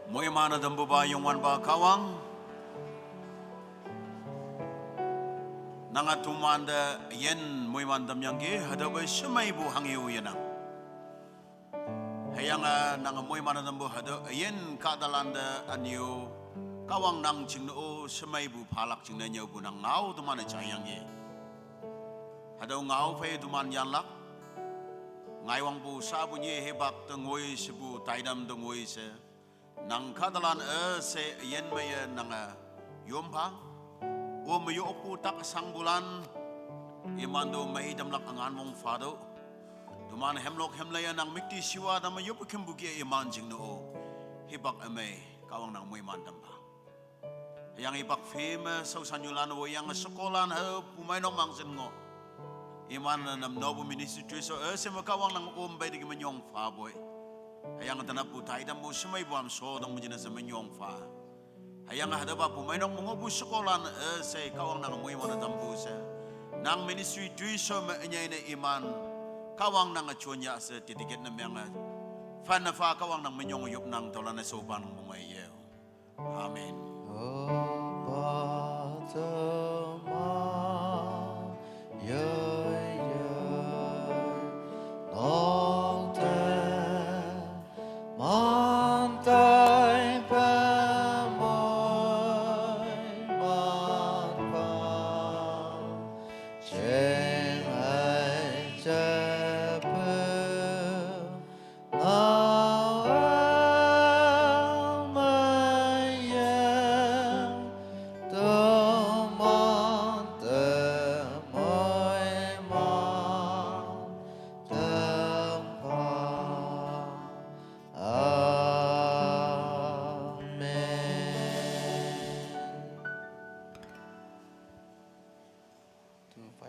Moy mana dambu ba yung wan ba kawang nanga tumanda yen moy man dam yang ge hada ba shmai bu hang yu yana hayanga nanga moy mana dambu hada yen kadalanda anyu kawang nang ching no shmai bu phalak ching na nyau bu nang ngau tu mana chayang ge hada ngau phe tu man yan lak ngai wang bu sa bu nye he bak ta ngoi sibu taidam da ngoi se nang kadalan se yen maya nang yom pa o mayo opu tak sang bulan imando mai dam lak angan mong fado duman hemlok hemlaya nang mikti siwa da mayo pukim bugi iman jing no hibak ame kawang nang moy man dam pa yang ibak fema so sanyulan wo yang sekolan ha pumai no mang sin ngo iman nam nobu ministry so se makawang nang bay di manyong fa boy hayang tanap bu taidam bu semai buam so dang mujina sa manyong fa hayang hada ba pu mainong mga bu sekolan se kawang nang moy mana tambu sa nang ministry so ma nyai na iman kawang nang chunya sa titiket na mga fan na fa kawang nang manyong yup nang tolan na so pan mga yew amen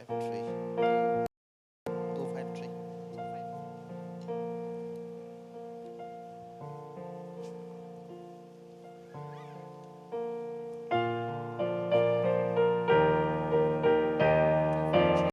3.